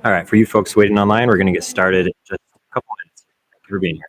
All right, for you folks waiting online, we're going to get started in just a couple minutes. Thank you for being here.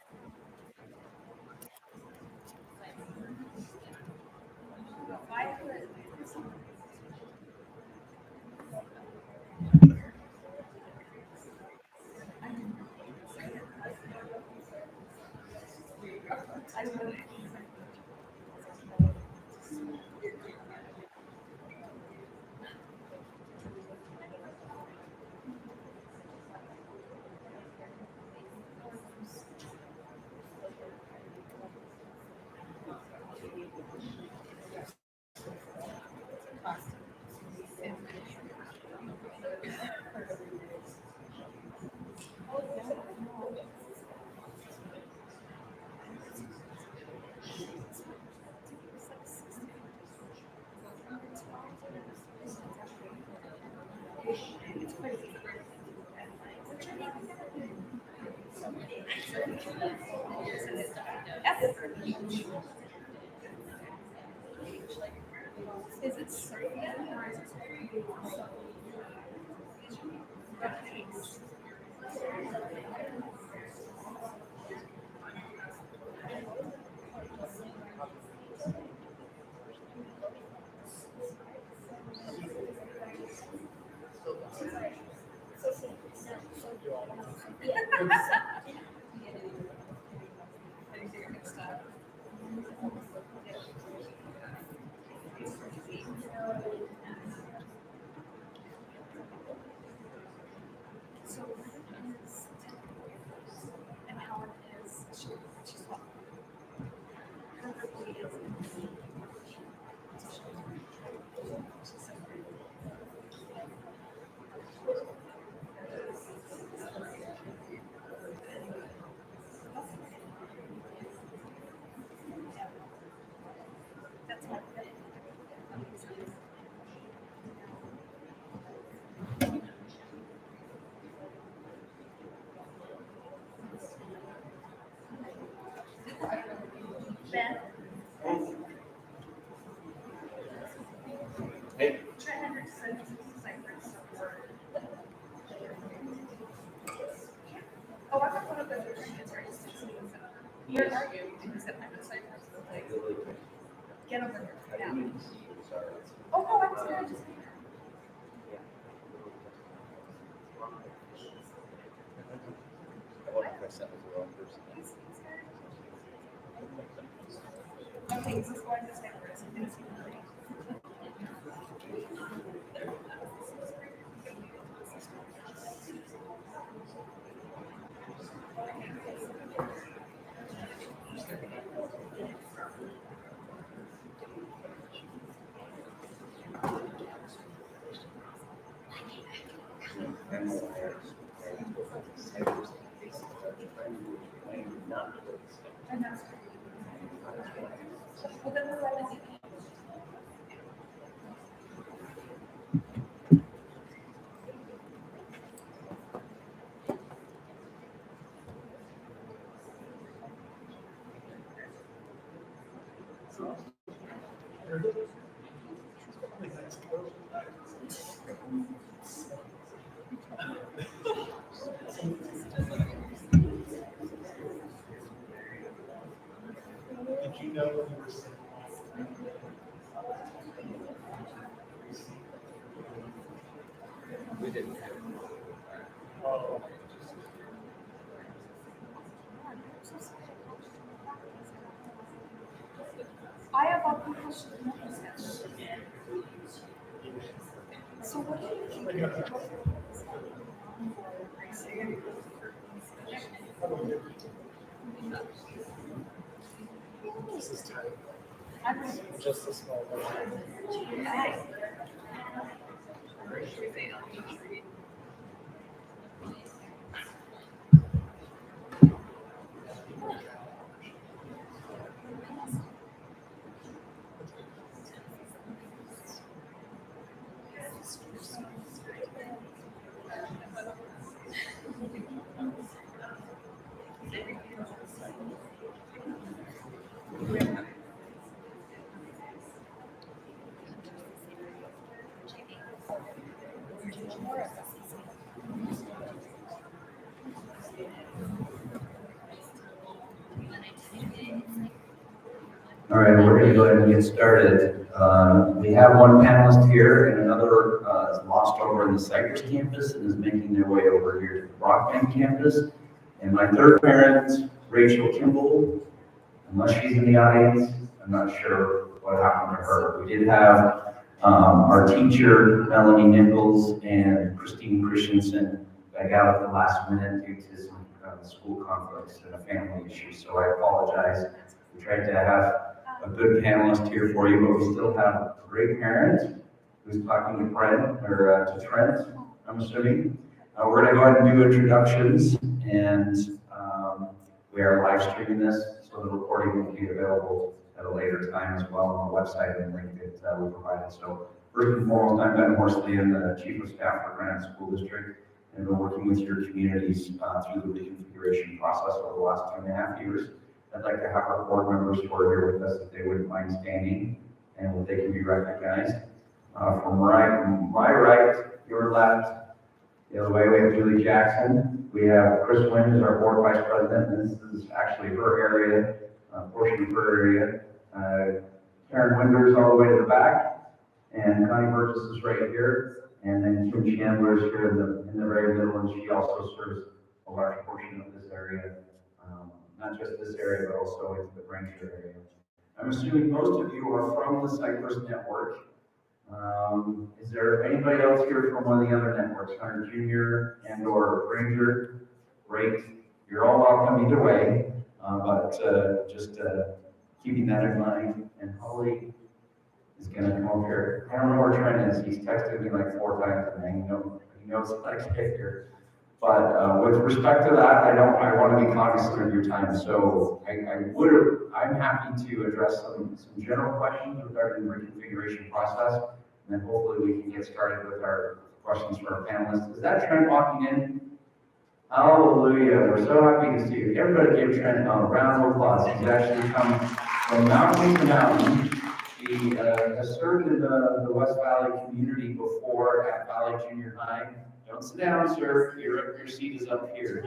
Just a small one. All right, we're going to go ahead and get started. We have one panelist here and another is lost over in the Cypress campus and is making their way over here to the Brockbank campus. And my third parent, Rachel Kimball, unless she's in the audience, I'm not sure what happened to her. We did have our teacher, Melanie Nichols, and Christine Christensen back out at the last minute due to some school conflicts and a family issue. So I apologize. We tried to have a good panelist here for you, but we still have a great parent who's talking to Trent, I'm assuming. We're going to go ahead and do introductions, and we are live streaming this, so the recording will be available at a later time as well on the website and link that we provided. So first and foremost, I'm Ben Horsley, and the Chief of Staff for Granite School District, and we're working with your communities through the reconfiguration process over the last 2.5 years. I'd like to have our board members who are here with us, if they wouldn't mind standing, and they can be recognized. From my right, your left, the other way, we have Julie Jackson. We have Chris Wynn, who's our board vice president, and this is actually her area, portion of her area. Karen Winders all the way to the back, and Connie Burgess is right here, and then Kim Chandler is here in the very middle, and she also serves a large portion of this area. Not just this area, but also into the Braintree area. I'm assuming most of you are from the Cypress network. Is there anybody else here from one of the other networks, Hunter Junior and or Ranger? Great. You're all welcome either way, but just keeping that in mind. And Holly is going to come over here. I don't know where Trent is. He's texted me like 4 times today. He knows that I get here. But with respect to that, I want to be cognizant of your time. So I'm happy to address some general questions regarding the reconfiguration process, and then hopefully we can get started with our questions for our panelists. Is that Trent walking in? Hallelujah! We're so happy to see you. Everybody give Trent a round of applause. He's actually come from mountain to mountain. He has served in the West Valley community before at Valley Junior High. Don't sit down, sir. Your seat is up here.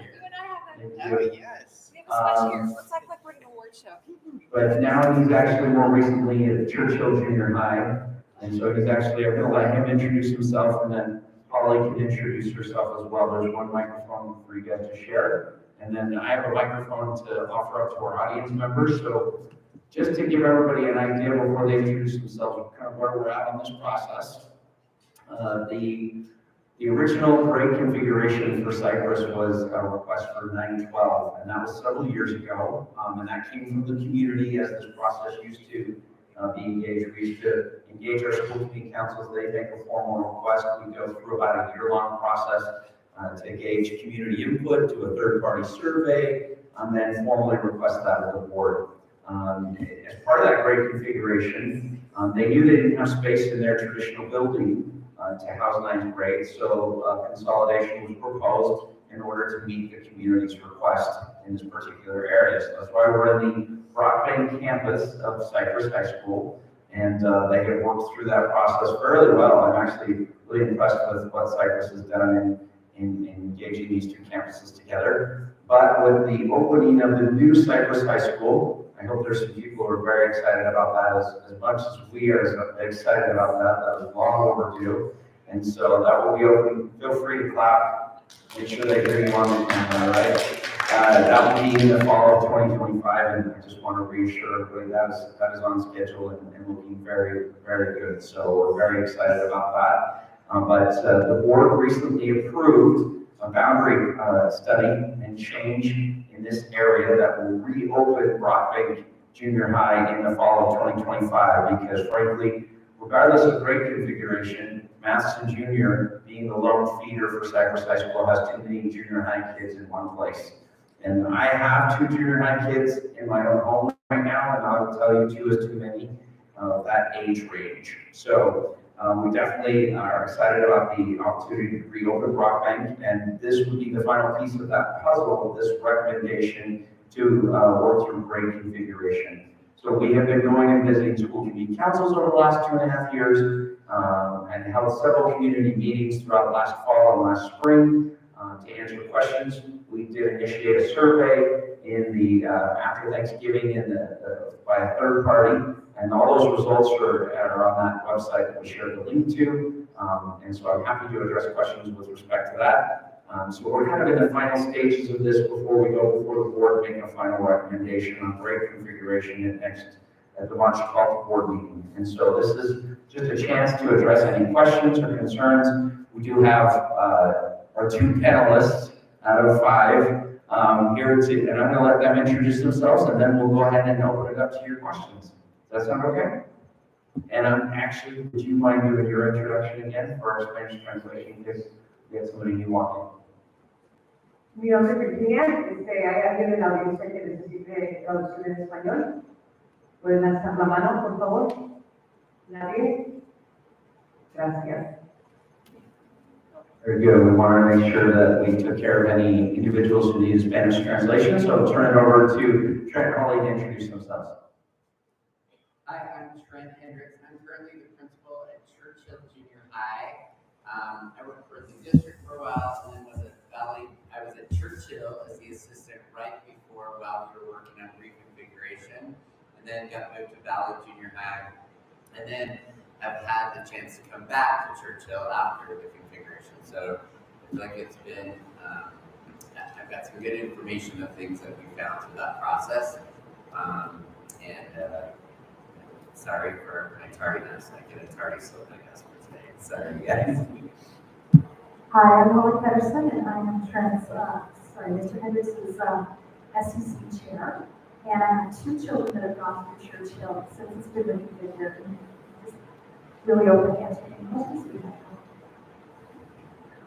Oh, yes. Looks like we're in an award show. But now he's actually more recently at Churchill Junior High. And so he's actually, I'm going to let him introduce himself, and then Holly can introduce herself as well. There's one microphone for you guys to share. And then I have a microphone to offer up to our audience members. So just to give everybody an idea before they introduce themselves, kind of where we're at on this process. The original grade configuration for Cypress was a request for 912, and that was several years ago. And that came from the community as this process used to be engaged. We used to engage our school committee councils. They make a formal request. We go through about a year-long process to gauge community input, do a third-party survey, and then formally request that of the board. As part of that grade configuration, they knew they didn't have space in their traditional building to house 9th grade, so consolidation was proposed in order to meet the community's request in this particular area. So that's why we're in the Brockbank campus of Cypress High School, and they have worked through that process fairly well. I'm actually really impressed with what Cypress has done in engaging these two campuses together. But with the opening of the new Cypress High School, I hope there's some people who are very excited about that as much as we are excited about that. That was long overdue. And so that will be open. Feel free to clap. Make sure they hear you on the camera, right? That will be in the fall of 2025, and I just want to reassure everybody that is on schedule and looking very, very good. So we're very excited about that. But the board recently approved a boundary study and change in this area that will reopen Brockbank Junior High in the fall of 2025, because frankly, regardless of grade configuration, Matheson Junior, being the lone feeder for Cypress High School, has too many junior high kids in one place. And I have 2 junior high kids in my own home right now, and I will tell you 2 is too many that age range. So we definitely are excited about the opportunity to reopen Brockbank, and this would be the final piece of that puzzle, this recommendation to work through grade configuration. So we have been going and visiting school community councils over the last 2.5 years, and held several community meetings throughout last fall and last spring to answer questions. We did initiate a survey in the after Thanksgiving by a third party, and all those results are on that website that we shared the link to. And so I'm happy to address questions with respect to that. So we're kind of in the final stages of this before we go before the board, making a final recommendation on rate configuration at the March 12th board meeting. And so this is just a chance to address any questions or concerns. We do have our 2 panelists out of 5 here and I'm going to let them introduce themselves, and then we'll go ahead and open it up to your questions. Does that sound okay? And actually, would you mind doing your introduction again for our Spanish translation, because we have somebody new walking? Mi nombre es Virginia, ¿hay alguien en la audiencia que necesite traducción en español? ¿Pueden alzar la mano, por favor? ¿Nadie? Gracias. Very good. We want to make sure that we took care of any individuals who need Spanish translation, so I'll turn it over to Trent and Holly to introduce themselves. Hi, I'm Trent Hendricks. I'm currently the principal at Churchill Junior High. I worked for the district for a while, and then I was at Churchill as the assistant right before while we were working on reconfiguration, and then got moved to Valley Junior High, and then I've had the chance to come back to Churchill after the configuration. So I feel like it's been, I've got some good information of things that we found through that process. Sorry for my tardiness. I get a tardy slip, I guess, for today. Sorry, guys. Hi, I'm Molly Pedersen, and I am Mr. Hendricks is SEC chair, and I have 2 children that have gone through Churchill since it's been reconfigured. Just really open to answer any questions we have.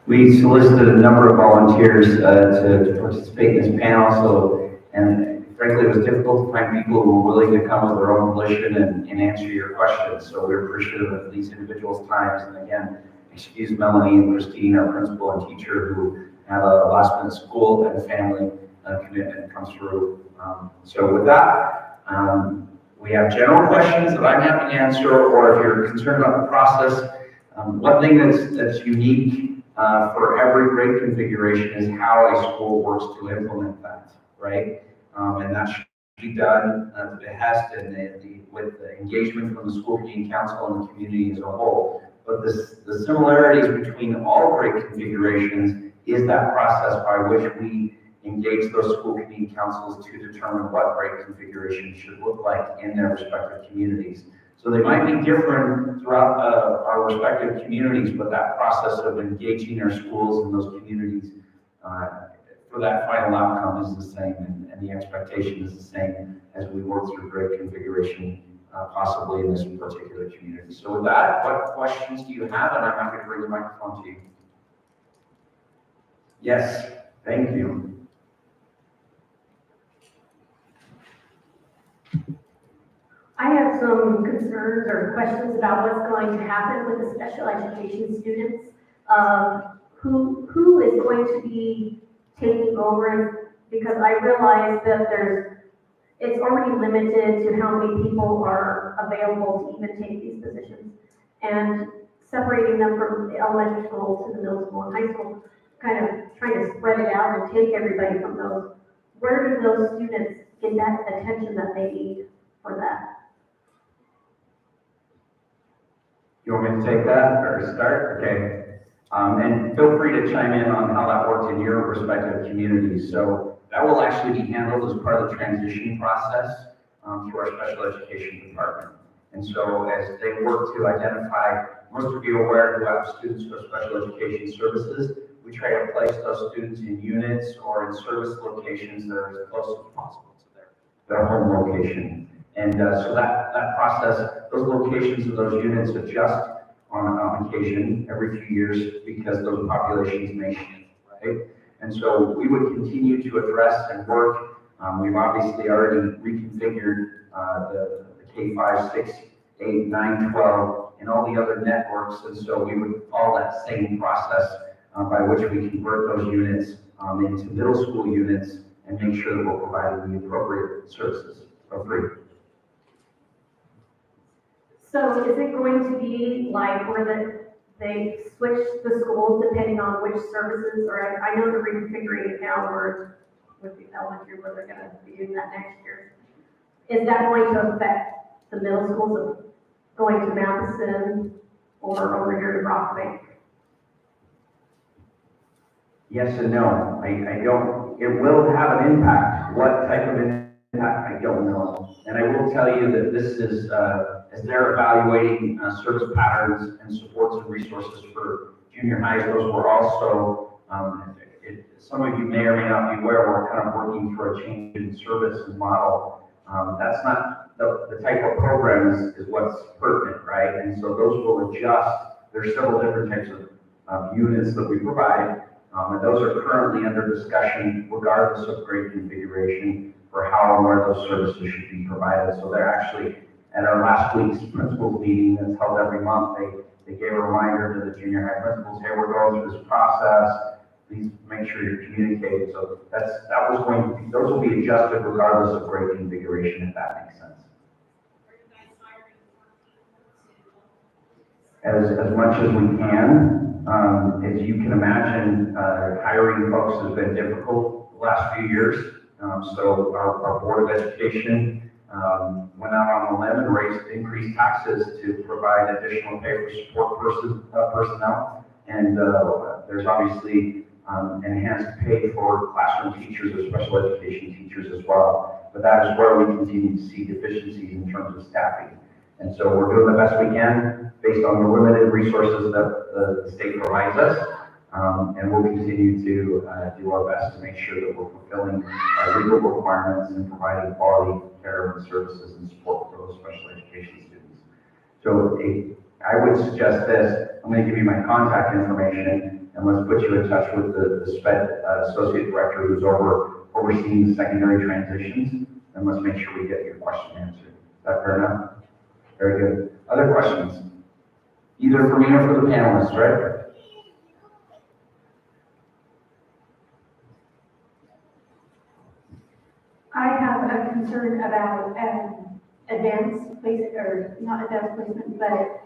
We solicited a number of volunteers to participate in this panel, and frankly, it was difficult to find people who were willing to come with their own volition and answer your questions. So we're appreciative of these individuals' times. And again, excuse Melanie and Christine, our principal and teacher, who have a last minute school and family commitment comes through. So with that, we have general questions that I'm happy to answer, or if you're concerned about the process, one thing that's unique for every grade configuration is how a school works to implement that, right? And that should be done at the behest and with the engagement from the school community council and the community as a whole. But the similarities between all grade configurations is that process by which we engage those school community councils to determine what grade configuration should look like in their respective communities. So they might be different throughout our respective communities, but that process of engaging our schools and those communities for that final outcome is the same, and the expectation is the same as we work through grade configuration, possibly in this particular community. So with that, what questions do you have? And I'm happy to bring the microphone to you. Yes, thank you. I have some concerns or questions about what's going to happen with the special education students. Who is going to be taking over? Because I realize that it's already limited to how many people are available to even take these positions. And separating them from the elementary school to the middle school and high school, kind of trying to spread it out and take everybody from those. Where do those students get that attention that they need for that? You want me to take that or start? Okay. And feel free to chime in on how that worked in your respective communities. So that will actually be handled as part of the transition process through our special education department. And so as they work to identify, most of you are aware who have students for special education services, we try to place those students in units or in service locations that are as close as possible to their home location. And so that process, those locations of those units adjust on occasion every few years because those populations may shift, right? And so we would continue to address and work. We've obviously already reconfigured the K-5, 6, 8, 9, 12, and all the other networks. And so we would follow that same process by which we convert those units into middle school units and make sure that we're providing the appropriate services for free. So is it going to be like where they switch the schools depending on which services, or I know they're reconfiguring it now where with the elementary where they're gonna be doing that next year. Is that going to affect the middle schools of going to Madison or over here to Brockbank? Yes and no. I don't, it will have an impact. What type of impact, I don't know. And I will tell you that this is, as they're evaluating service patterns and supports and resources for junior highs, those were also, some of you may or may not be aware, we're kind of working for a change in service and model. That's not the type of program is what's pertinent, right? And so those will adjust. There's several different types of units that we provide. And those are currently under discussion regardless of grade configuration for how and where those services should be provided. So they're actually, at our last week's principals meeting that's held every month, they gave a reminder to the junior high principals, hey, we're going through this process. Please make sure you're communicating. So those will be adjusted regardless of grade configuration, if that makes sense. As much as we can. As you can imagine, hiring folks has been difficult the last few years. So our Board of Education went out on a limb and increased taxes to provide additional pay for support personnel. And there's obviously enhanced pay for classroom teachers or special education teachers as well. But that is where we continue to see deficiencies in terms of staffing. And so we're doing the best we can based on the limited resources that the state provides us. And we'll continue to do our best to make sure that we're fulfilling our legal requirements and providing quality care and services and support for those special education students. So I would suggest this. I'm going to give you my contact information, and let's put you in touch with the SPED associate director who's overseeing the secondary transitions, and let's make sure we get your question answered. Is that fair enough? Very good. Other questions? Either for me or for the panelists, right? I have a concern about advanced placement, or not advanced placement, but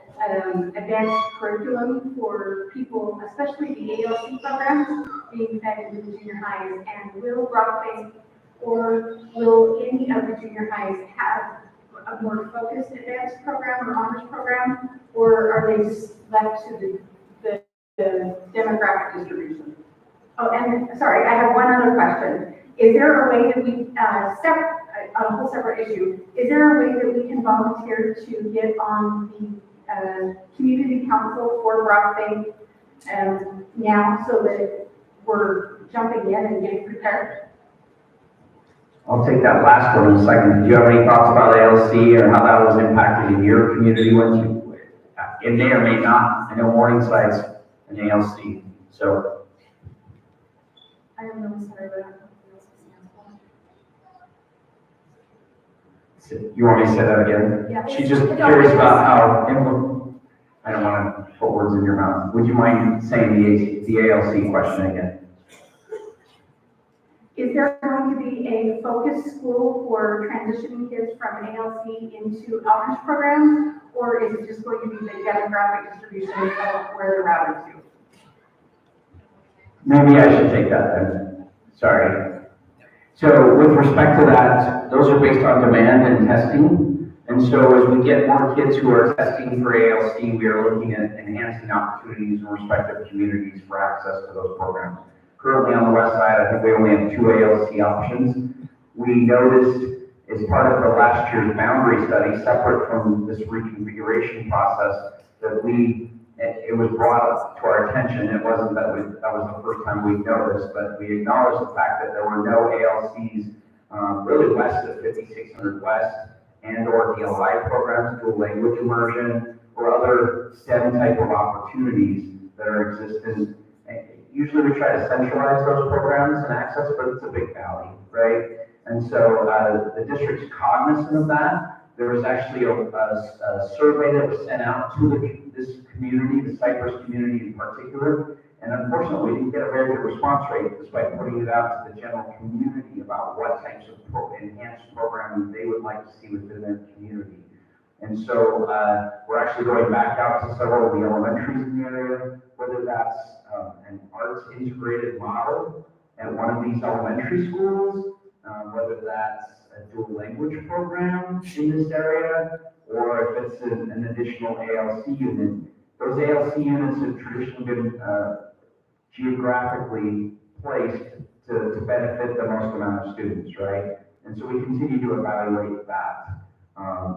advanced curriculum for people, especially the ALC programs being fed into the junior highs. And will Brockbank or will any of the junior highs have a more focused advanced program or honors program, or are they just left to the demographic distribution? Oh, and sorry, I have one other question. Is there a way that we, a whole separate issue, is there a way that we can volunteer to get on the community council for Brockbank now so that we're jumping in and getting prepared? I'll take that last one in a second. Do you have any thoughts about ALC or how that was impacted in your community? It may or may not. I know Morningside's an ALC, so. I am really sorry, but You want me to say that again? Yeah. She's just curious about how, I don't want to put words in your mouth. Would you mind saying the ALC question again? Is there going to be a focus school for transitioning kids from an ALC into honors programs, or is it just going to be the demographic distribution of where they're routed to? Maybe I should take that then. Sorry. So with respect to that, those are based on demand and testing. And so as we get more kids who are testing for ALC, we are looking at enhancing opportunities in respective communities for access to those programs. Currently on the west side, I think we only have 2 ALC options. We noticed as part of the last year's boundary study, separate from this reconfiguration process, that it was brought up to our attention. It wasn't that was the first time we noticed, but we acknowledged the fact that there were no ALCs really west of 5600 West and or DLI programs, dual language immersion, or other STEM type of opportunities that are existent. Usually we try to centralize those programs and access, but it's a big valley, right? And so the district's cognizant of that. There was actually a survey that was sent out to this community, the Cypress community in particular, and unfortunately we didn't get a very good response rate despite putting it out to the general community about what types of enhanced programming they would like to see within their community. And so we're actually going back out to several of the elementaries in the area, whether that's an arts integrated model at one of these elementary schools, whether that's a dual language program in this area, or if it's an additional ALC unit. Those ALC units have traditionally been geographically placed to benefit the most amount of students, right? And so we continue to evaluate that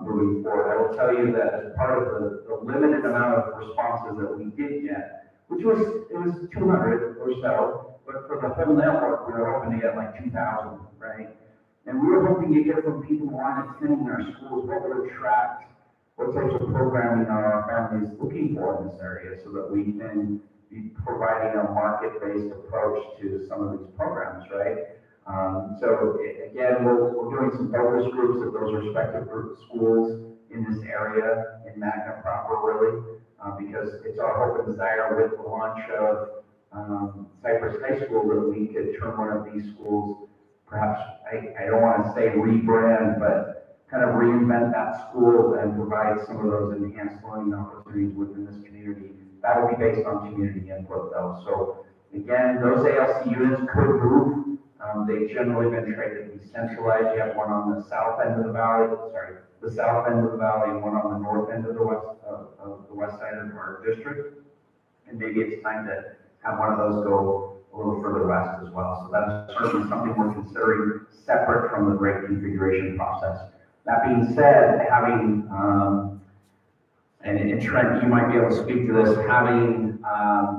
moving forward. I will tell you that as part of the limited amount of responses that we did get, which was, it was 200 or so, but for the whole network, we were hoping to get like 2,000, right? And we were hoping to get from people who aren't attending our schools what would attract, what types of programming are our families looking for in this area so that we can be providing a market-based approach to some of these programs, right? So again, we're doing some focus groups at those respective schools in this area, in Magna proper really, because it's our hope and desire with the launch of Cypress High School that we could turn one of these schools, perhaps, I don't want to say rebrand, but kind of reinvent that school and provide some of those enhanced learning opportunities within this community. That will be based on community input though. So again, those ALC units could move. They've generally been traded decentralized. You have one on the south end of the valley, the south end of the valley, and one on the north end of the west side of our district. And maybe it's time to have one of those go a little further west as well. So that's certainly something we're considering separate from the reconfiguration process. That being said, having, and Trent, you might be able to speak to this, having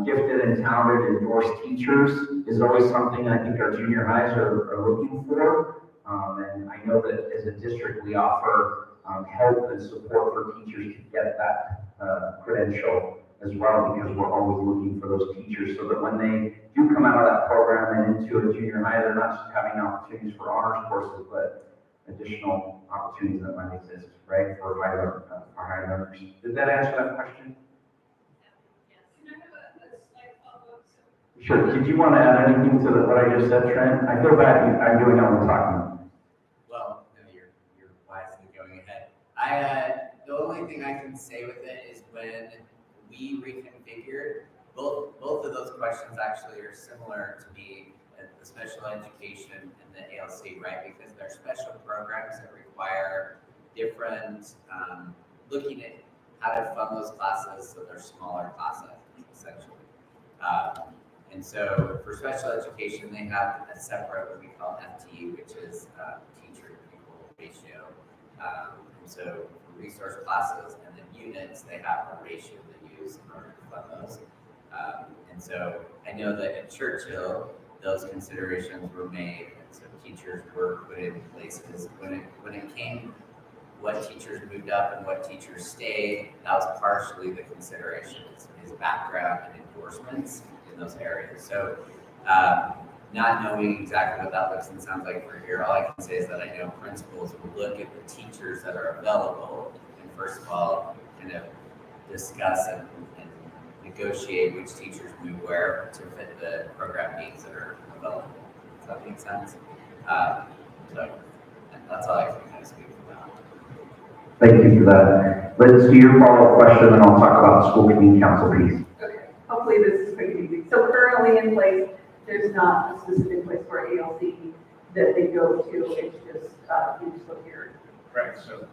gifted and talented endorsed teachers is always something I think our junior highs are looking for. And I know that as a district, we offer help and support for teachers to get that credential as well, because we're always looking for those teachers so that when they do come out of that program and into a junior high, they're not just having opportunities for honors courses, but additional opportunities that might exist, right, for our high learners. Did that answer that question? Sure. Did you want to add anything to what I just said, Trent? I feel bad I'm doing all the talking. Well, no, you're wisely going ahead. The only thing I can say with it is when we reconfigured, both of those questions actually are similar to me at the special education and the ALC, right? Because they're special programs that require different, looking at how to fund those classes so they're smaller classes, essentially. And so for special education, they have a separate, what we call FTE, which is teacher to pupil ratio. And so for resource classes and then units, they have a ratio they use in order to fund those. And so I know that at Churchill, those considerations were made, and so teachers were put in places. When it came, what teachers moved up and what teachers stayed, that was partially the consideration, his background and endorsements in those areas. So not knowing exactly what that looks and sounds like for here, all I can say is that I know principals will look at the teachers that are available and first of all, kind of discuss and negotiate which teachers move where to fit the program needs that are available. Does that make sense? So that's all I can kind of speak about. Thank you for that. Let's do your follow-up question, and I'll talk about the school community council piece. Okay, hopefully this is quick and easy. So currently in place, there's not a specific place for ALC that they go to, it's just, you just look here. Right, so.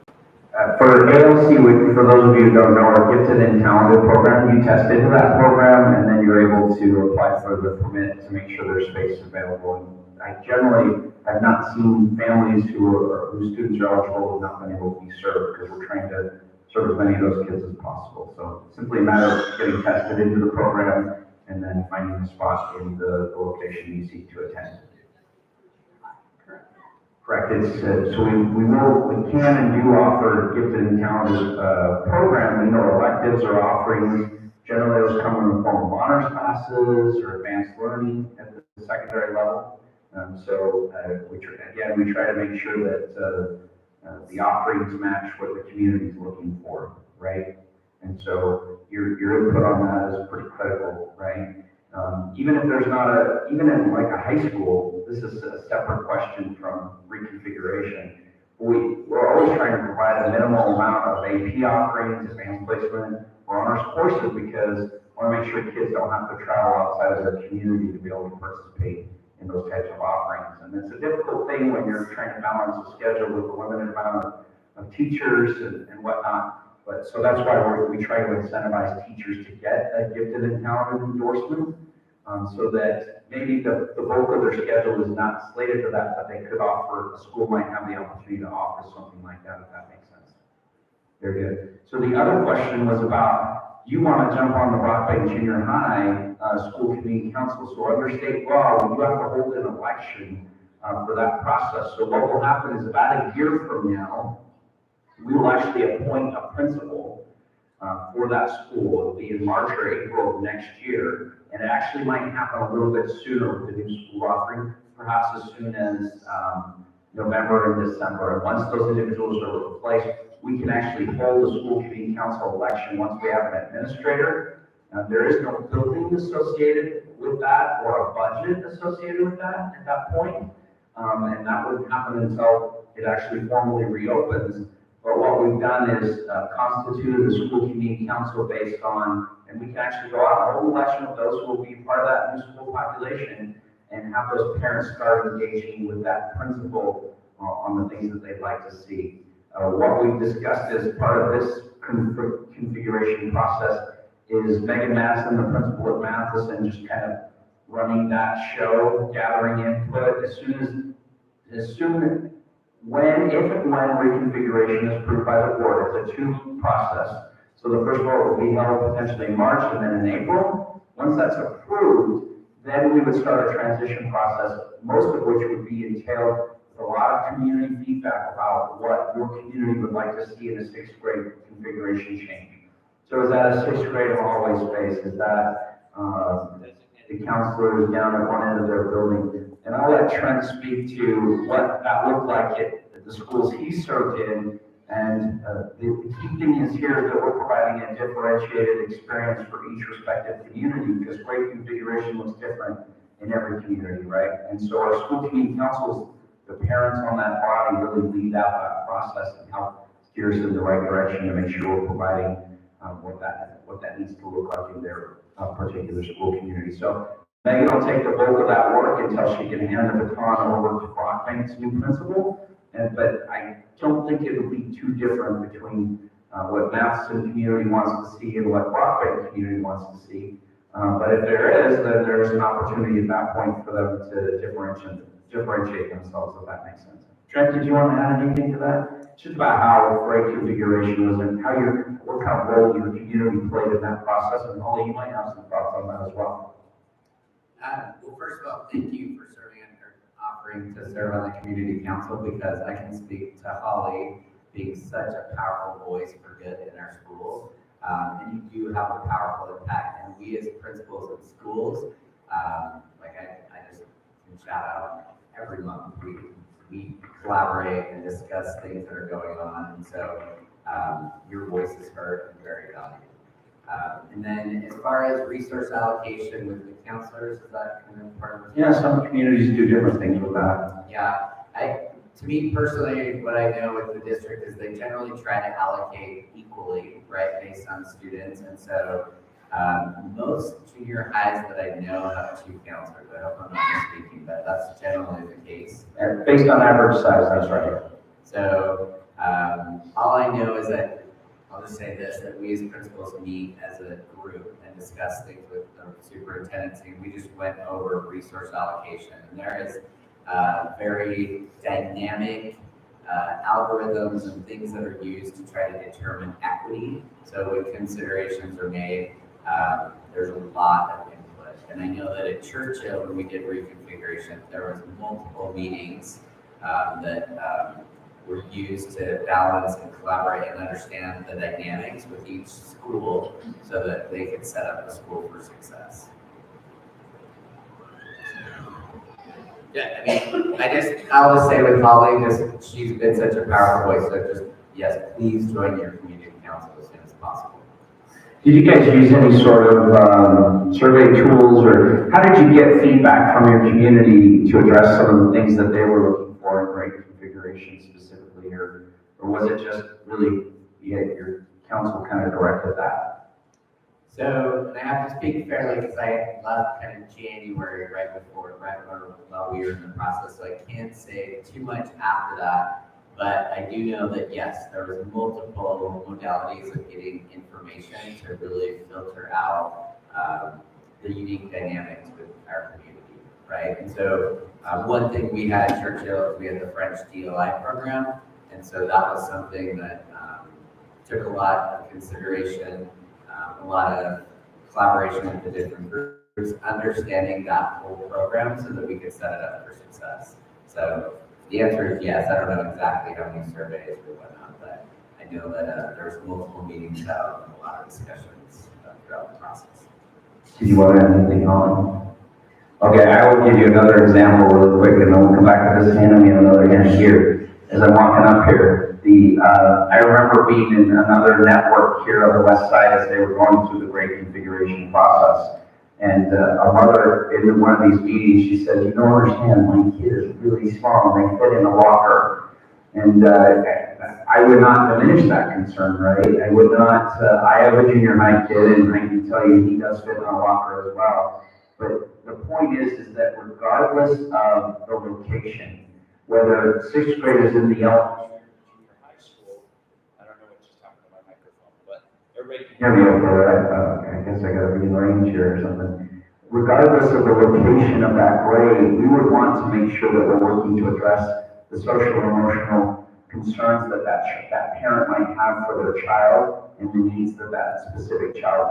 For ALC, for those of you who don't know, our Gifted and Talented program, you test into that program, and then you're able to apply for the permit to make sure there's space available. And I generally have not seen families whose students are eligible who have not been able to be served, because we're trying to serve as many of those kids as possible. So simply a matter of getting tested into the program and then finding a spot in the location you seek to attend. Correct. It's so we can and do offer gifted and talented program. You know, electives or offerings. Generally, those come in the form of honors classes or advanced learning at the secondary level. So we try to make sure that the offerings match what the community is looking for, right? And so your input on that is pretty critical, right? Even if there's even in like a high school, this is a separate question from reconfiguration. we're always trying to provide a minimal amount of AP offerings, advanced placement, or honors courses because I want to make sure kids don't have to travel outside of their community to be able to participate in those types of offerings. And it's a difficult thing when you're trying to balance a schedule with a limited amount of teachers and whatnot. But so that's why we try to incentivize teachers to get a gifted and talented endorsement, so that maybe the bulk of their schedule is not slated to that, but they could offer, a school might have the opportunity to offer something like that, if that makes sense. Very good. So the other question was about, you want to jump on the Brockbank Junior High School Community Council. So under state law, we do have to hold an election for that process. So what will happen is about a year from now, we will actually appoint a principal for that school. It'll be in March or April of next year. And it actually might happen a little bit sooner with the new school offering, perhaps as soon as November and December. And once those individuals are replaced, we can actually hold a school community council election once we have an administrator. There is no building associated with that or a budget associated with that at that point. And that wouldn't happen until it actually formally reopens. But what we've done is constituted a school community council based on, and we can actually go out and hold an election with those who will be part of that new school population and have those parents start engaging with that principal on the things that they'd like to see. What we've discussed as part of this configuration process is Megan Madison, the principal at Matheson, just kind of running that show, gathering input if and when reconfiguration is approved by the board. It's a two process. So the first vote will be held potentially in March and then in April. Once that's approved, then we would start a transition process, most of which would be entailed with a lot of community feedback about what your community would like to see in a sixth grade configuration change. So is that a sixth grade hallway space? Is that the counselors down at one end of their building? And I'll let Trent speak to what that looked like at the schools he served in. And the key thing is here that we're providing a differentiated experience for each respective community, because grade configuration looks different in every community, right? And so our school community councils, the parents on that body really lead out that process and help steer us in the right direction to make sure we're providing what that needs to look like in their particular school community. So Megan will take the bulk of that work until she can hand the baton over to Brockbank's new principal. But I don't think it'll be too different between what Matheson community wants to see and what Brockbank community wants to see. But if there is, then there's an opportunity at that point for them to differentiate themselves, if that makes sense. Trent, did you want to add anything to that? Just about how grade configuration was and what kind of role your community played in that process, and Holly, you might have some thoughts on that as well. Well, first of all, thank you for serving or offering to serve on the community council, because I can speak to Holly being such a powerful voice for good in our schools. And you do have a powerful impact. And we as principals of schools, like I just can shout out every month, we collaborate and discuss things that are going on. And so your voice is heard and very valued. And then as far as resource allocation with the counselors, is that kind of part of it? Yeah, some communities do different things with that. Yeah, to me personally, what I know with the district is they generally try to allocate equally, right, based on students. And so most junior highs that I know have 2 counselors. I hope I'm not misspeaking, but that's generally the case. And based on average size, that's right. So all I know is that, I'll just say this, that we as principals meet as a group and discuss things with the superintendency. We just went over resource allocation, and there is very dynamic algorithms and things that are used to try to determine equity. So when considerations are made, there's a lot of input. And I know that at Churchill, when we did reconfiguration, there was multiple meetings that were used to balance and collaborate and understand the dynamics with each school so that they could set up a school for success. Yeah, I mean, I'll just say with Holly, she's been such a powerful voice, so yes, please join your community council as soon as possible. Did you guys use any sort of survey tools, or how did you get feedback from your community to address some of the things that they were looking for in grade configuration specifically here? Or was it just really, your council kind of directed that? So, and I have to speak fairly because I left kind of January while we were in the process, so I can't say too much after that. But I do know that yes, there was multiple modalities of getting information to really filter out the unique dynamics with our community, right? And so one thing we had at Churchill is we had the French DLI program, and so that was something that took a lot of consideration, a lot of collaboration with the different groups, understanding that whole program so that we could set it up for success. So the answer is yes. I don't know exactly how many surveys or whatnot, but I know that there's multiple meetings held and a lot of discussions throughout the process. Did you want to add anything on? Okay, I will give you another example really quick, and then we'll come back to this hand and another hand here. As I'm walking up here, I remember being in another network here on the west side as they were going through the Reconfiguration process. And a mother in one of these meetings, she said, "You don't understand, my kid is really small, and they fit in a locker." And I would not diminish that concern, right? I would not, I have a junior high kid, and I can tell you he does fit in a locker as well. But the point is that regardless of the location, whether sixth graders in the high school, I don't know what she's talking about my microphone, but everybody can hear me okay, I guess I gotta be in range here or something. Regardless of the location of that grade, we would want to make sure that we're working to address the social and emotional concerns that parent might have for their child and the needs that specific child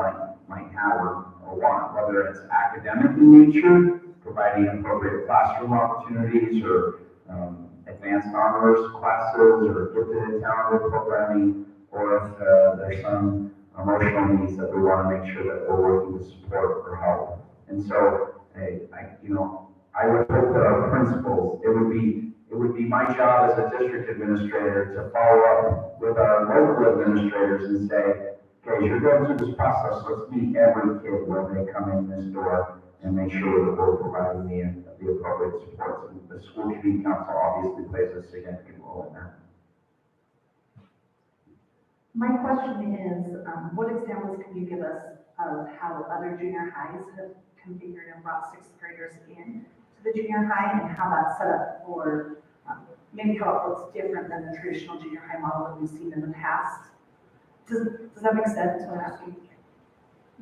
might have or want, whether it's academic in nature, providing appropriate classroom opportunities or advanced honors classes or gifted and talented programming, or if there's some emotional needs that we want to make sure that we're working to support or help. And so, I would hope that our principals, it would be my job as a district administrator to follow up with our local administrators and say, okay, you're going through this process, let's meet every kid when they come in this door and make sure that we're providing the appropriate supports. And the school community council obviously plays a significant role in that. My question is, what examples can you give us of how other junior highs have configured and brought sixth graders in to the junior high, and how that's set up for maybe how it looks different than the traditional junior high model that we've seen in the past? Does that make sense when I'm asking?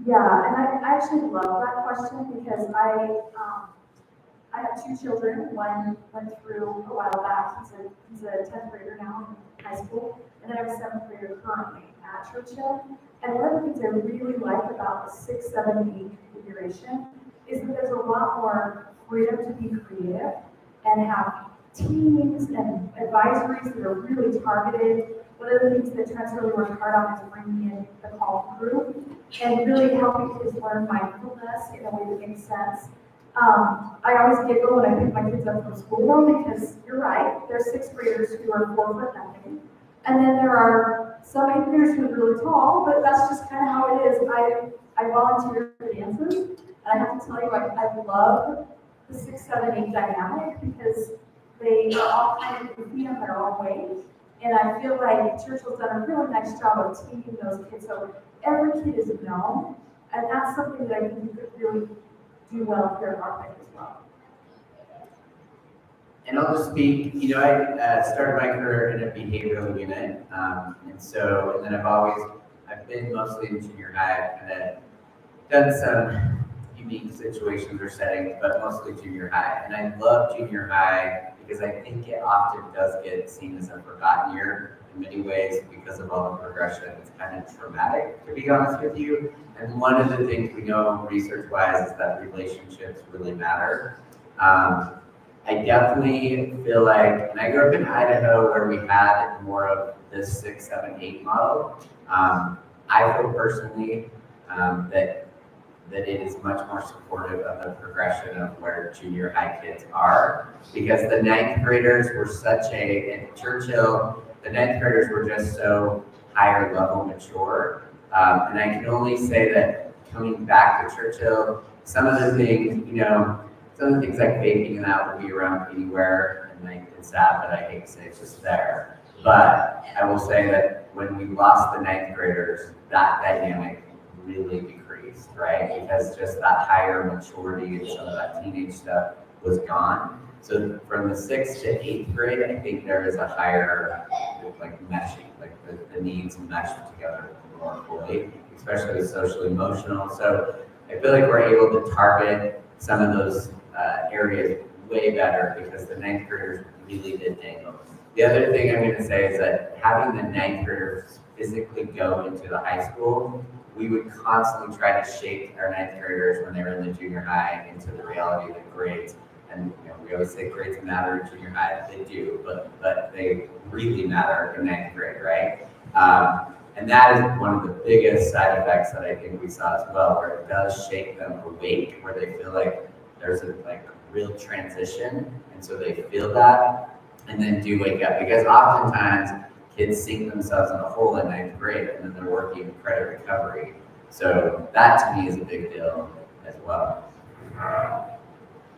Yeah, and I actually love that question because I have two children. One went through a while back. He's a 10th grader now in high school, and then I have a 7th grader currently at Churchill. And one of the things I really like about the 6, 7, 8 configuration is that there's a lot more freedom to be creative and have teams and advisories that are really targeted. One of the things that Trent's really worked hard on is bringing in the call group and really helping kids learn mindfulness in a way that makes sense. I always giggle when I pick my kids up from school though, because you're right, there's 6th graders who are 4 foot nothing. And then there are some 8th graders who are really tall, but that's just kind of how it is. I volunteer for dances, and I have to tell you, I love the 6, 7, 8 dynamic because they are all kind of goofy in their own ways. And I feel like Churchill's done a really nice job of teaming those kids. So every kid is known, and that's something that I think you could really do well here at Brockbank as well. And I'll just speak, I started my career in a behavioral unit. And then I've been mostly in junior high. I've kind of done some unique situations or settings, but mostly junior high. And I love junior high because I think it often does get seen as a forgotten year in many ways because of all the progression. It's kind of traumatic, to be honest with you. And one of the things we know research-wise is that relationships really matter. I definitely feel like, and I grew up in Idaho where we had more of this 6, 7, 8 model. I feel personally that it is much more supportive of the progression of where junior high kids are, because the 9th graders were in Churchill, the 9th graders were just so higher level mature. And I can only say that coming back to Churchill, some of the things like vaping and that will be around anywhere, and it's sad, but I hate to say it's just there. But I will say that when we lost the ninth graders, that dynamic really decreased, right? Because just that higher maturity and some of that teenage stuff was gone. So from the 6th to 8th grade, I think there is a higher, like meshing, like the needs mesh together more fully, especially social emotional. So I feel like we're able to target some of those areas way better because the ninth graders really did dangle. The other thing I'm going to say is that having the ninth graders physically go into the high school, we would constantly try to shape our ninth graders when they were in the junior high into the reality of the grades. And we always say grades matter in junior high. They do, but they really matter in ninth grade, right? And that is one of the biggest side effects that I think we saw as well, where it does shake them awake, where they feel like there's a real transition, and so they feel that, and then do wake up. Because oftentimes kids sink themselves in a hole in ninth grade, and then they're working credit recovery. So that to me is a big deal as well.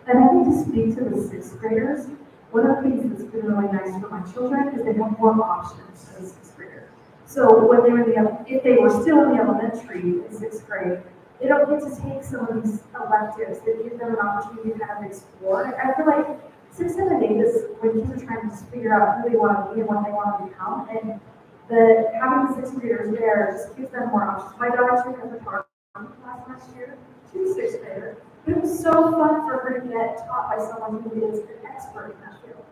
And I think to speak to the sixth graders, one of the things that's been really nice for my children is they have more options as a sixth grader. So when they were if they were still in the elementary in sixth grade, they don't get to take some of these electives that give them an opportunity to kind of explore. I feel like 6, 7, 8 is when kids are trying to just figure out who they want to be and what they want to become. And having the sixth graders there just gives them more options. My daughter took a photography class last year. She's a sixth grader. But it was so fun for her to get taught by someone who is an expert in that field.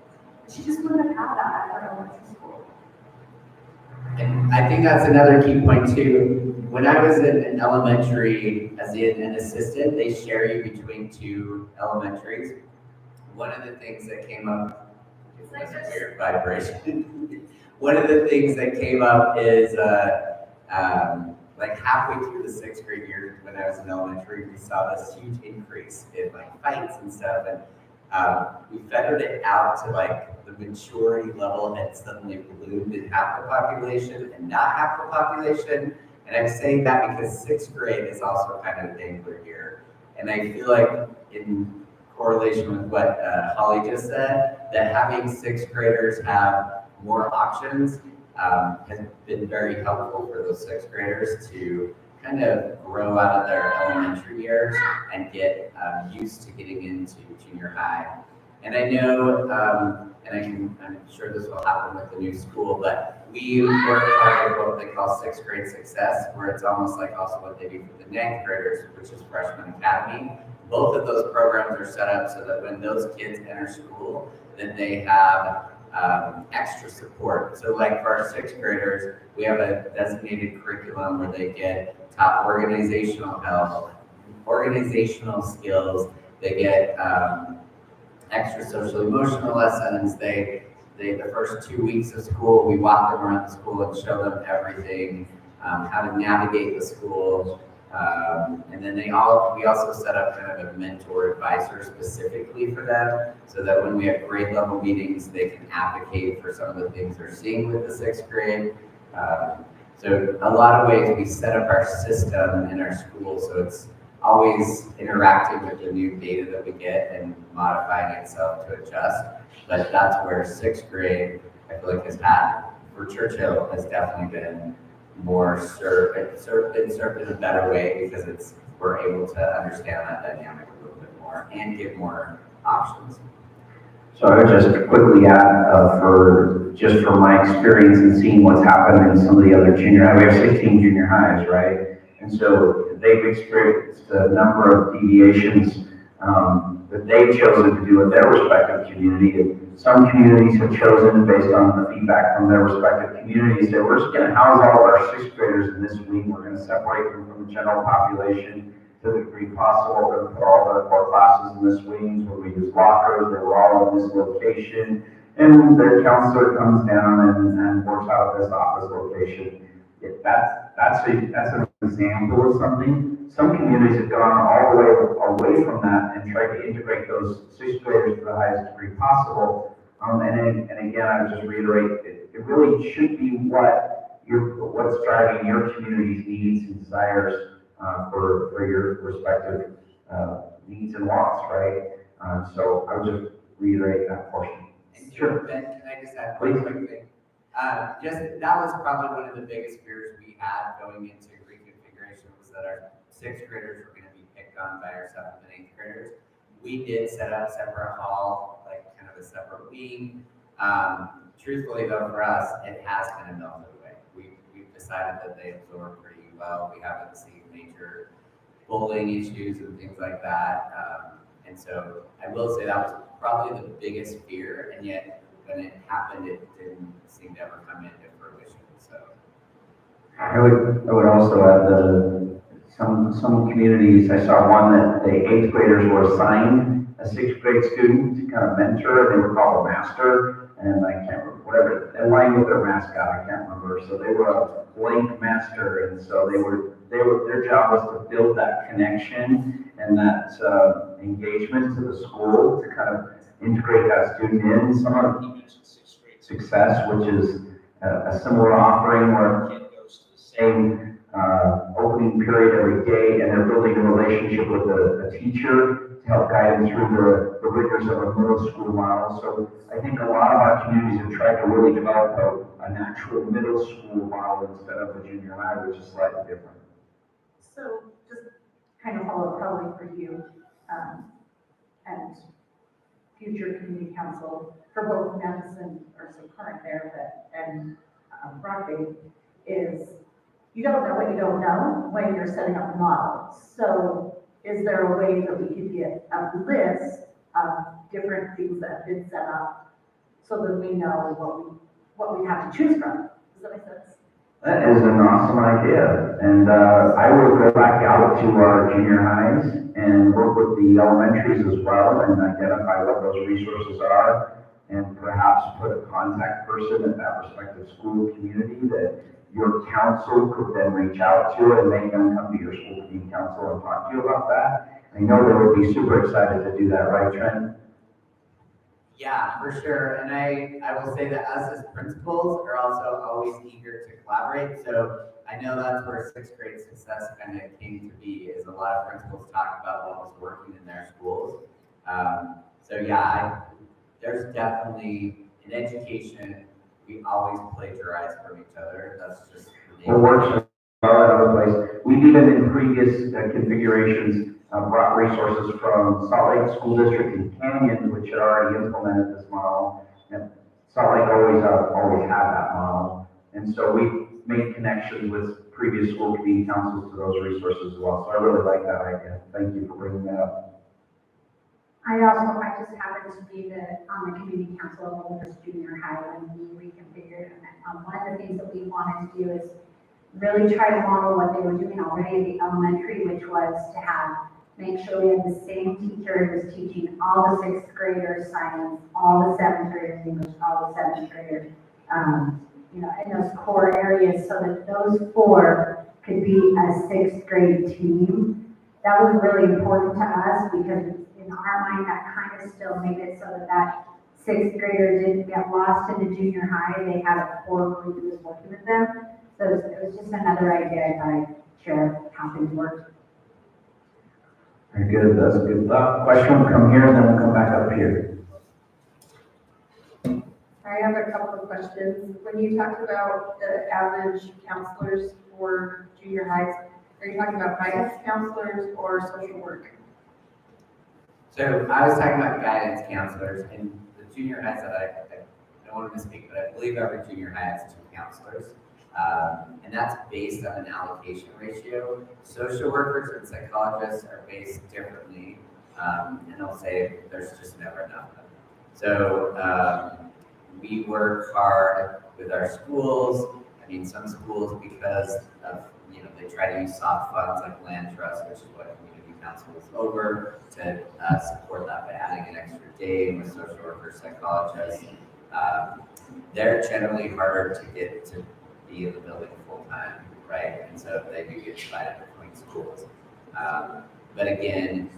She just wouldn't have had that at her elementary school. And I think that's another key point too. When I was in elementary as an assistant, they share you between 2 elementaries. One of the things that came up, it's like a weird vibration. One of the things that came up is like halfway through the 6th grade year when I was in elementary, we saw this huge increase in fights and stuff, and we fettered it out to the maturity level had suddenly ballooned in half the population and not half the population. And I'm saying that because 6th grade is also kind of a dangler year. And I feel like in correlation with what Holly just said, that having 6th graders have more options has been very helpful for those 6th graders to kind of grow out of their elementary years and get used to getting into junior high. And I know, I'm sure this will happen with the new school, but we work hard with what they call 6th grade success, where it's almost like also what they do for the 9th graders, which is freshman academy. Both of those programs are set up so that when those kids enter school, that they have extra support. So like for our 6th graders, we have a designated curriculum where they get top organizational help, organizational skills, they get extra social emotional lessons. The first 2 weeks of school, we walk them around the school and show them everything, how to navigate the school. And then we also set up kind of a mentor advisor specifically for them, so that when we have grade level meetings, they can advocate for some of the things they're seeing with the 6th grade. So a lot of ways we set up our system in our school, so it's always interacting with the new data that we get and modifying itself to adjust. But that's where 6th grade, I feel like for Churchill, has definitely been more served in a better way, because we're able to understand that dynamic a little bit more and give more options. So I would just quickly add, for my experience and seeing what's happened in some of the other junior high, we have 16 junior highs, right? And so they've experienced a number of deviations that they've chosen to do with their respective community. And some communities have chosen, based on the feedback from their respective communities, that we're just going to house all of our 6th graders in this wing. We're going to separate them from the general population to the degree possible. We're going to put all their core classes in this wing where we use lockers. They were all in this location. And the counselor comes down and works out of this office location. That's an example of something. Some communities have gone all the way away from that and tried to integrate those 6th graders to the highest degree possible. And again, I would just reiterate, it really should be what's driving your community's needs and desires for your respective needs and wants, right? So I would just reiterate that portion. Sure. Ben, can I just add one quick thing? That was probably one of the biggest fears we had going into reconfiguration, was that our sixth graders were going to be picked on by our seventh and eighth graders. We did set up separate hall, like kind of a separate wing. Truthfully though, for us, it has kind of melted away. We've decided that they absorb pretty well. We haven't seen major bullying issues and things like that. And so I will say that was probably the biggest fear, and yet when it happened, it didn't seem to ever come into fruition. So I would also add that some communities, I saw one that the eighth graders were assigned a sixth grade student to kind of mentor, and they were called a master, and I can't remember, whatever, aligned with their mascot, I can't remember, so they were a blank master, and so their job was to build that connection and that engagement to the school to kind of integrate that student in. Some of success, which is a similar offering where a kid goes to the same opening period every day, and they're building a relationship with a teacher to help guide them through the rigors of a middle school model. So I think a lot of our communities have tried to really develop an actual middle school model instead of a junior high, which is slightly different. So just kind of follow up probably for you, and future community council for both Madison, or so current there, but, and Brockbank, is you don't know what you don't know when you're setting up the model. So is there a way that we could get a list of different things that have been set up so that we know what we have to choose from? Does that make sense? That is an awesome idea, and I will go back out to our junior highs and work with the elementaries as well and identify what those resources are, and perhaps put a contact person at that respective school community that your council could then reach out to, and they can come to your school community council and talk to you about that. I know they would be super excited to do that, right, Trent? yeah, for sure. And I will say that us as principals are also always eager to collaborate. So I know that's where sixth grade success kind of came to be, is a lot of principals talk about what was working in their schools. So yeah, there's definitely, in education, we always plagiarize from each other. That's just the It works well at other places. We've even in previous configurations brought resources from Salt Lake School District and Canyon, which had already implemented this model. And Salt Lake always had that model. And so we made connections with previous school community councils to those resources as well. So I really like that idea. Thank you for bringing that up. I just happened to be on the community council of Oldhurst Junior High when we reconfigured. And one of the things that we wanted to do is really try to model what they were doing already at the elementary, which was to make sure we had the same teacher who was teaching all the sixth graders science, all the seventh graders English, all the seventh graders, in those core areas, so that those four could be a sixth grade team. That was really important to us because in our mind, that kind of still made it so that sixth grader didn't get lost in the junior high. They had a core group who was working with them. So it was just another idea I thought I'd share how things worked. Very good. That's a good thought. Question will come here, and then we'll come back up here. I have a couple of questions. When you talked about the average counselors for junior highs, are you talking about guidance counselors or social work? So I was talking about guidance counselors, and the junior highs that I don't want to misspeak, but I believe every junior high has 2 counselors. And that's based on an allocation ratio. Social workers and psychologists are based differently, and they'll say there's just never enough of them. So we work hard with our schools. I mean, some schools, because of, they try to use soft funds like land trust, which is what community council is over, to support that by adding an extra day with social workers, psychologists. They're generally harder to get to be in the building full time, right? And so they do get divided between schools. But again,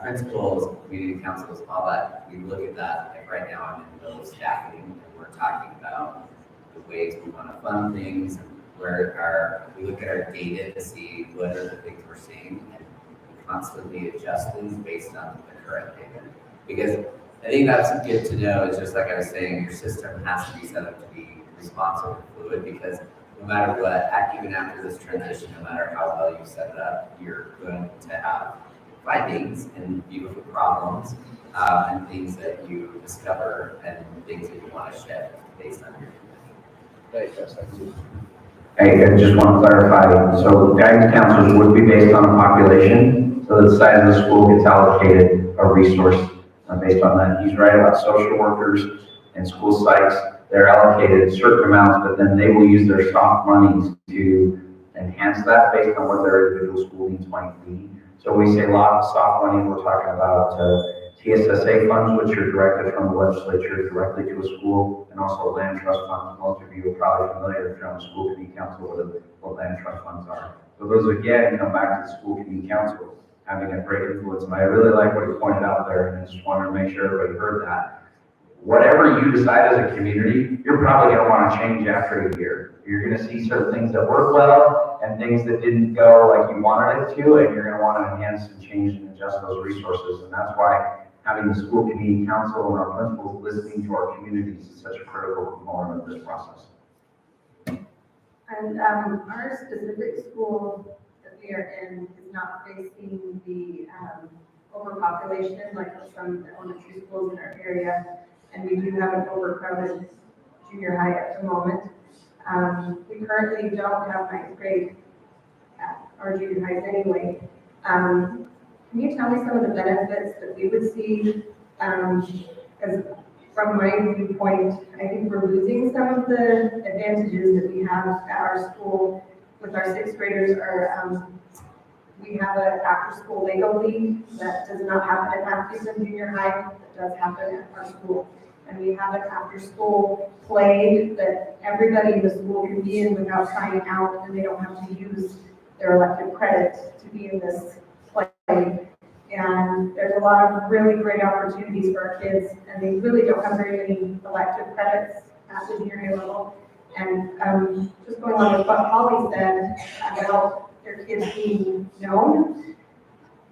principals, community councils, all that, we look at that. Like right now, I'm in the middle of staffing, and we're talking about the ways we want to fund things, and we look at our data to see what are the things we're seeing, and we constantly adjust things based on the current data. Because I think that's good to know. It's just like I was saying, your system has to be set up to be responsive and fluid, because no matter what, even after this transition, no matter how well you set it up, you're going to have findings and beautiful problems, and things that you discover and things that you want to shed based on your I just want to clarify, so guidance counselors would be based on a population, so the size of the school gets allocated a resource based on that. He's right about social workers and school psychs. They're allocated certain amounts, but then they will use their soft monies to enhance that based on what their individual school needs might be. So we say a lot of soft money, we're talking about TSSA funds, which are directed from the legislature directly to a school, and also land trust funds. Most of you are probably familiar if you're on the school committee council with what land trust funds are. So those again come back to the school committee council having a great influence. And I really like what he pointed out there, and I just wanted to make sure everybody heard that. Whatever you decide as a community, you're probably going to want to change after a year. You're going to see certain things that work well and things that didn't go like you wanted it to, and you're going to want to enhance and change and adjust those resources. And that's why having the school committee council and our principals listening to our communities is such a critical component of this process. And our specific school that we are in is not facing the overpopulation like some elementary schools in our area. And we do have an overcrowded junior high at the moment. We currently don't have ninth grade at our junior highs anyway. Can you tell me some of the benefits that we would see? Because from my viewpoint, I think we're losing some of the advantages that we have at our school with our sixth graders. We have an after-school Lego league that does not happen at Matthews and junior high, that does happen at our school. And we have an after-school play that everybody in the school can be in without signing out, and they don't have to use their elective credit to be in this play. And there's a lot of really great opportunities for our kids, and they really don't have very many elective credits at the junior high level. And just going on with what Holly said about their kids being known,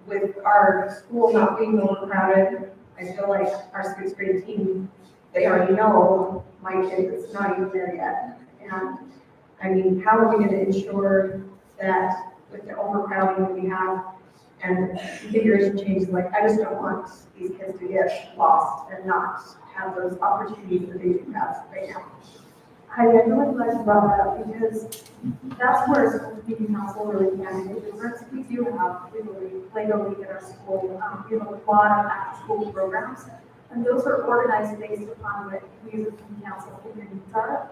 with our school not being overcrowded, I feel like our sixth grade team, they already know my kid is not even there yet. And I mean, how are we going to ensure that with the overcrowding that we have and configuration changes, like I just don't want these kids to get lost and not have those opportunities that they do have right now. Hi, I'm really glad you brought that up because that's where school committee council really can make a difference. We do have Lego League at our school. We have a lot of after-school programs, and those are organized based upon what we as a committee council think their needs are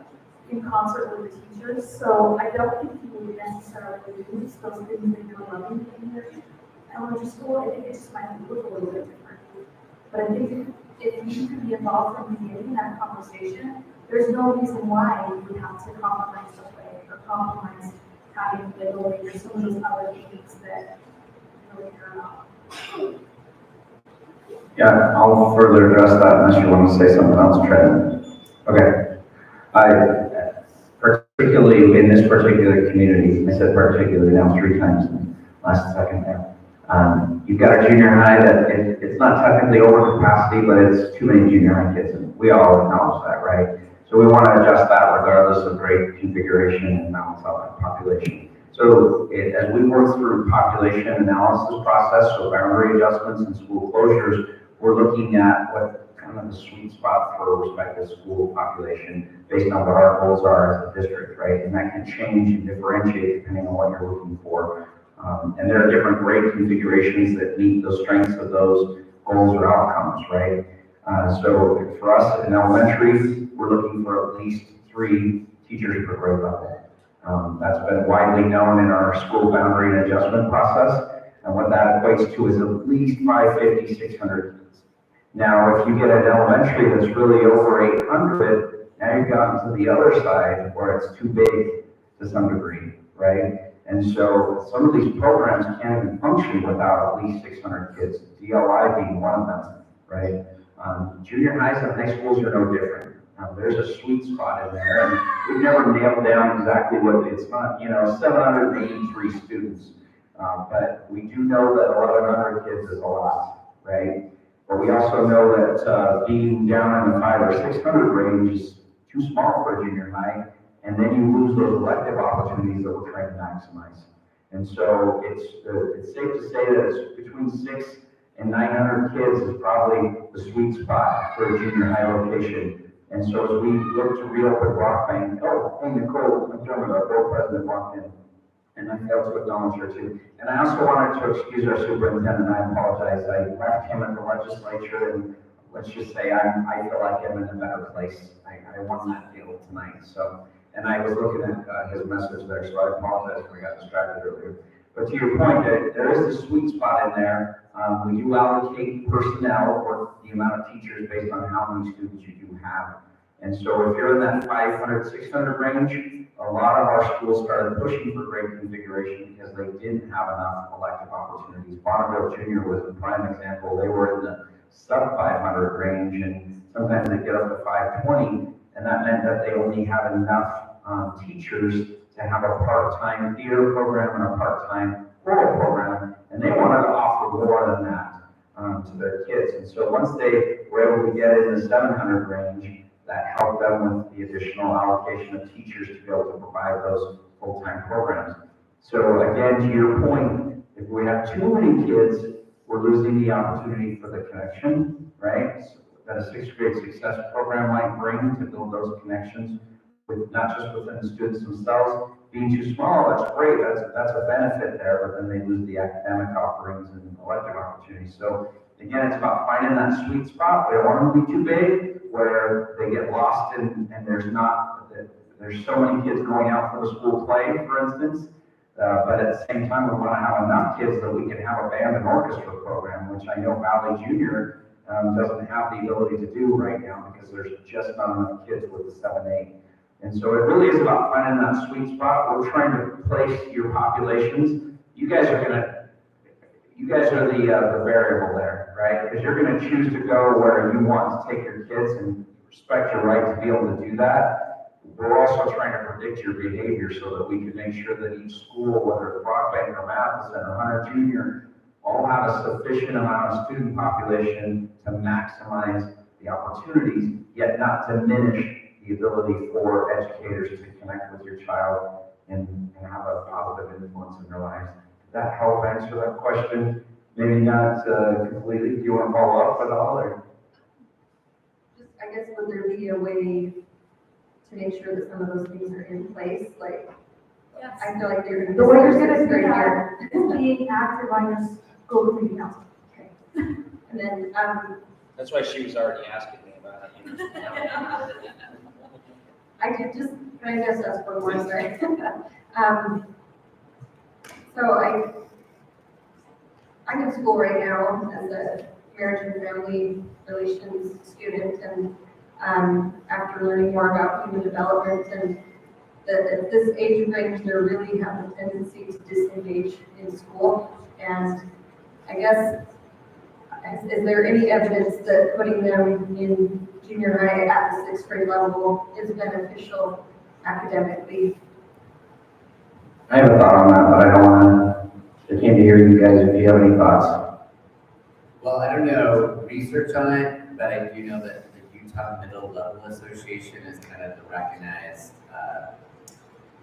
in concert with the teachers. So I don't think people would necessarily lose those things that you're loving in your elementary school. I think it just might look a little bit different. But I think if you could be involved from the beginning in that conversation, there's no reason why you would have to compromise the play or compromise having Lego League or some of those other things that really are not. Yeah, I'll further address that unless you want to say something else, Trent. Okay. Particularly in this particular community, I said particularly now 3 times in the last second there. You've got a junior high that it's not technically over capacity, but it's too many junior high kids, and we all acknowledge that, right? So we want to adjust that regardless of grade configuration and balance out that population. So as we work through population analysis process, so boundary adjustments and school closures, we're looking at what kind of the sweet spot for a respective school population based on what our goals are as a district, right? And that can change and differentiate depending on what you're looking for. And there are different grade configurations that meet the strengths of those goals or outcomes, right? So for us in elementary, we're looking for at least 3 teachers per grade level. That's been widely known in our school boundary and adjustment process. And what that equates to is at least 550, 600 kids. Now, if you get an elementary that's really over 800, now you've gotten to the other side where it's too big to some degree, right? And so some of these programs can't even function without at least 600 kids, DLI being one of them, right? Junior highs and high schools are no different. There's a sweet spot in there, and we've never nailed down exactly what it's not, 783 students. But we do know that 1,100 kids is a lot, right? But we also know that being down in the 500 or 600 range is too small for a junior high, and then you lose those elective opportunities that we're trying to maximize. And so it's safe to say that it's between 600 and 900 kids is probably the sweet spot for a junior high location. And so as we look to reopen Brockbank, hey Nicole McDermott, our board president, walked in, and I failed to acknowledge her too. And I also wanted to excuse our superintendent. I apologize. I left him at the legislature, and let's just say I feel like I'm in a better place. I won that deal tonight. So, and I was looking at his message there, so I apologize if I got distracted earlier. But to your point, there is a sweet spot in there. We do allocate personnel or the amount of teachers based on how many students you do have. And so if you're in that 500, 600 range, a lot of our schools started pushing for Reconfiguration because they didn't have enough elective opportunities. Bonneville Junior was a prime example. They were in the sub 500 range, and sometimes they get up to 520, and that meant that they only have enough teachers to have a part-time theater program and a part-time choral program, and they wanted to offer more than that to their kids. And so once they were able to get in the 700 range, that helped them with the additional allocation of teachers to be able to provide those full-time programs. So again, to your point, if we have too many kids, we're losing the opportunity for the connection, right? So that a 6th grade success program might bring to build those connections with not just within the students themselves. Being too small, that's great, that's a benefit there, but then they lose the academic offerings and elective opportunities. So again, it's about finding that sweet spot. We don't want them to be too big, where they get lost and there's so many kids going out for the school play, for instance. But at the same time, we want to have enough kids that we can have a band and orchestra program, which I know Valley Junior doesn't have the ability to do right now because there's just not enough kids with the 7-8. And so it really is about finding that sweet spot. We're trying to place your populations. You guys are the variable there, right? Because you're going to choose to go where you want to take your kids and respect your right to be able to do that. We're also trying to predict your behavior so that we can make sure that each school, whether it's Brockbank or Matheson or Hunter Junior, all have a sufficient amount of student population to maximize the opportunities, yet not diminish the ability for educators to connect with your child and have a positive influence in their lives. Did that help answer that question? Maybe not completely. Do you want to follow up at all? Or? Just, I guess, would there be a way to make sure that some of those things are in place? Like, Yes. I feel like you're going to. The way you're gonna do that is being active on your school committee council. Okay. And then, That's why she was already asking me about it. I could just, can I just ask one more, sorry? So I'm in school right now as a marriage and family relations student, and after learning more about human development and that at this age range, they really have a tendency to disengage in school. And I guess, is there any evidence that putting them in junior high at the 6th grade level is beneficial academically? I have a thought on that, but I don't want to, I came to hear you guys if you have any thoughts. Well, I don't know research on it, but I do know that the Utah Middle Level Association is kind of the recognized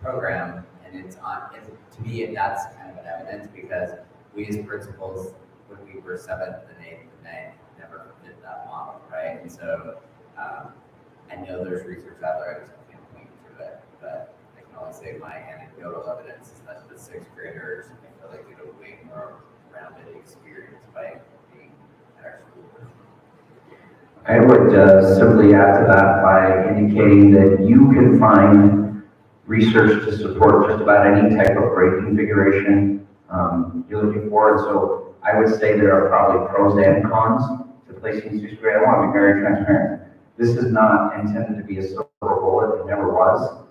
program, and to me, that's kind of an evidence because we as principals, when we were 7th and 8th and 9th, never did that model, right? And so I know there's research out there, I just can't point to it, but I can only say my anecdotal evidence is that the 6th graders, I feel like get a way more rounded experience by being at our school. I would simply add to that by indicating that you can find research to support just about any type of grade configuration you're looking for. And so I would say there are probably pros and cons to placing 6th grade. I want to be very transparent. This is not intended to be a silver bullet. It never was.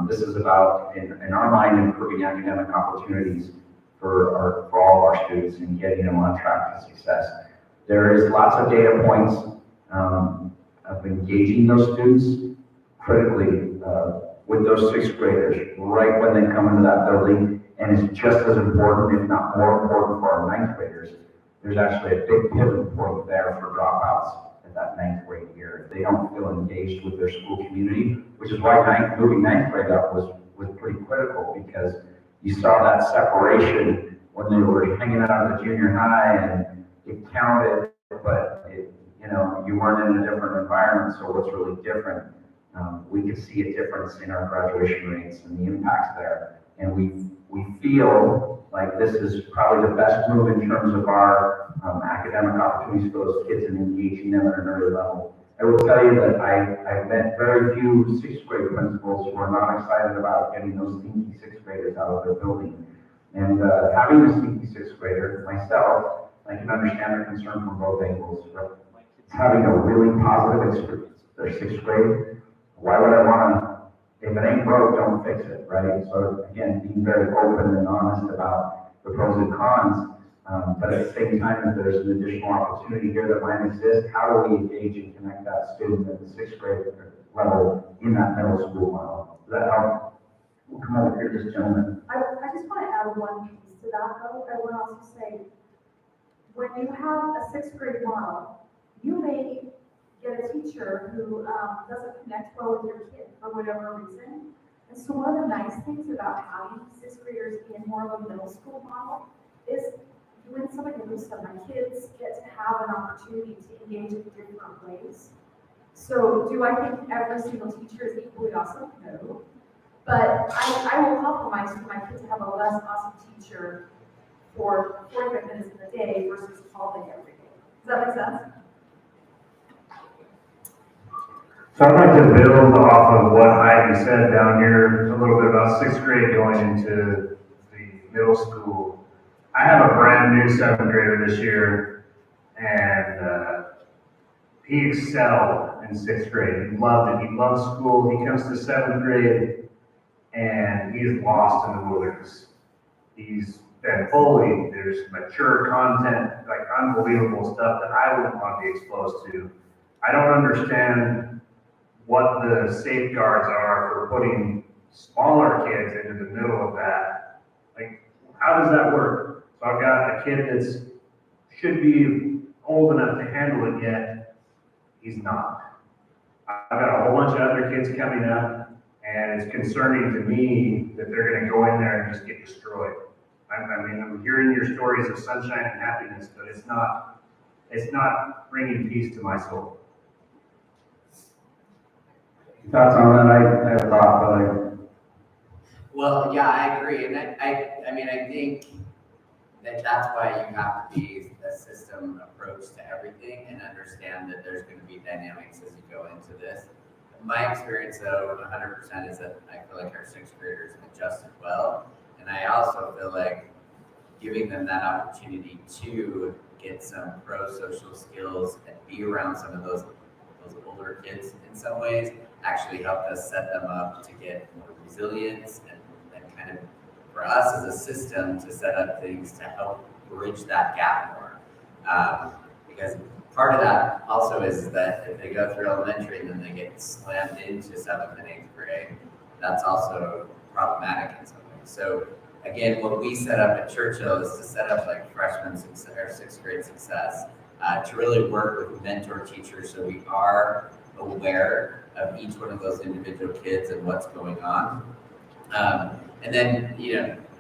This is about, in our mind, improving academic opportunities for all of our students and getting them on track to success. There is lots of data points of engaging those students critically with those 6th graders right when they come into that building, and it's just as important, if not more important, for our 9th graders. There's actually a big pivot point there for dropouts at that ninth grade year. If they don't feel engaged with their school community, which is why moving ninth grade up was pretty critical, because you saw that separation when they were hanging out at the junior high, and it counted, but you weren't in a different environment. So what's really different? We could see a difference in our graduation rates and the impacts there. And we feel like this is probably the best move in terms of our academic opportunities for those kids and engaging them at an early level. I will tell you that I've met very few sixth grade principals who are not excited about getting those stinky sixth graders out of their building. And having a stinky sixth grader myself, I can understand the concern from both angles. But having a really positive experience with their sixth grade, why would I want to? If it ain't broke, don't fix it, right? So again, being very open and honest about the pros and cons, but at the same time, if there's an additional opportunity here that might exist, how do we engage and connect that student at the sixth grade level in that middle school model? Does that help? We'll come over here, this gentleman. I just want to add one piece to that though. I want to also say, when you have a sixth grade model, you may get a teacher who doesn't connect well with your kid for whatever reason. And so one of the nice things about having sixth graders in more of a middle school model is you and somebody who said my kids get to have an opportunity to engage in different ways. So do I think every single teacher is equally awesome? No. But I will compromise for my kids to have a less awesome teacher for 45 minutes in the day versus all day every day. Does that make sense? So I'd like to build off of what Ivy said down here, a little bit about sixth grade going into the middle school. I have a brand new seventh grader this year, and he excelled in sixth grade. He loved it. He loves school. He comes to seventh grade, and he is lost in the wilderness. He's been bullied. There's mature content, like unbelievable stuff that I wouldn't want to be exposed to. I don't understand what the safeguards are for putting smaller kids into the middle of that. Like, how does that work? So I've got a kid that's should be old enough to handle it, yet he's not. I've got a whole bunch of other kids coming up, and it's concerning to me that they're going to go in there and just get destroyed. I mean, I'm hearing your stories of sunshine and happiness, but it's not bringing peace to my soul. Thoughts on that? I have a thought, but Well, yeah, I agree, and I mean, I think that's why you have to be a system approach to everything and understand that there's going to be dynamics as you go into this. My experience, though, 100% is that I feel like our sixth graders adjusted well, and I also feel like giving them that opportunity to get some pro-social skills and be around some of those older kids in some ways actually helped us set them up to get more resilience and kind of, for us as a system, to set up things to help bridge that gap more. Because part of that also is that if they go through elementary and then they get slammed into 7th and 8th grade, that's also problematic in some ways. So again, what we set up at Churchill is to set up like freshman success, or 6th grade success, to really work with mentor teachers so we are aware of each one of those individual kids and what's going on. And then,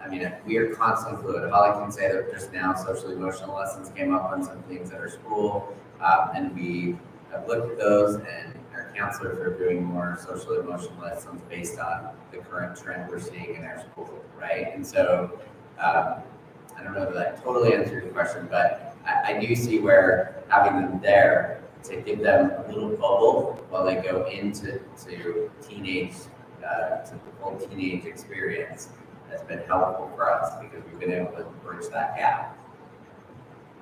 I mean, we are constantly fluid. All I can say that just now social emotional lessons came up on some things at our school, and we have looked at those, and our counselors are doing more social emotional lessons based on the current trend we're seeing in our school, right? And so, I don't know that that totally answers your question, but I do see where having them there to give them a little bubble while they go into teenage, to the full teenage experience has been helpful for us because we've been able to bridge that gap.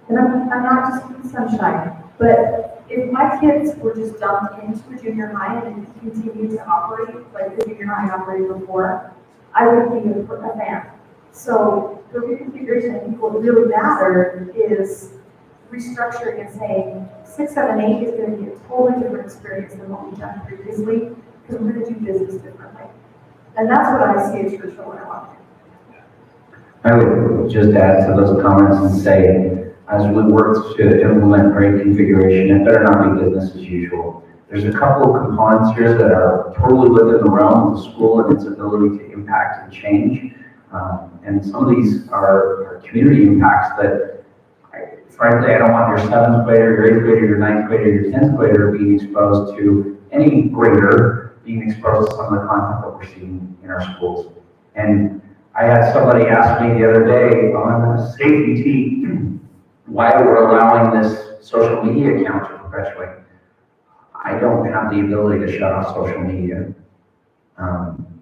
And I'm not just sunshine, but if my kids were just dumped into a junior high and continued to operate like the junior high operated before, I would be a fan. So the reconfiguration, I think what really mattered is restructuring and saying 6, 7, 8 is going to be a totally different experience than what we've done previously because we're going to do business differently. And that's what I see at Churchill when I walk in. I would just add to those comments and say, as we work to implement reconfiguration, it better not be business as usual. There's a couple of components here that are totally within the realm of the school and its ability to impact and change. And some of these are community impacts that, frankly, I don't want your 7th grader, your 8th grader, your 9th grader, your 10th grader being exposed to any grader being exposed to some of the content that we're seeing in our schools. And I had somebody ask me the other day on safety team why we're allowing this social media account to perpetuate. I don't have the ability to shut off social media.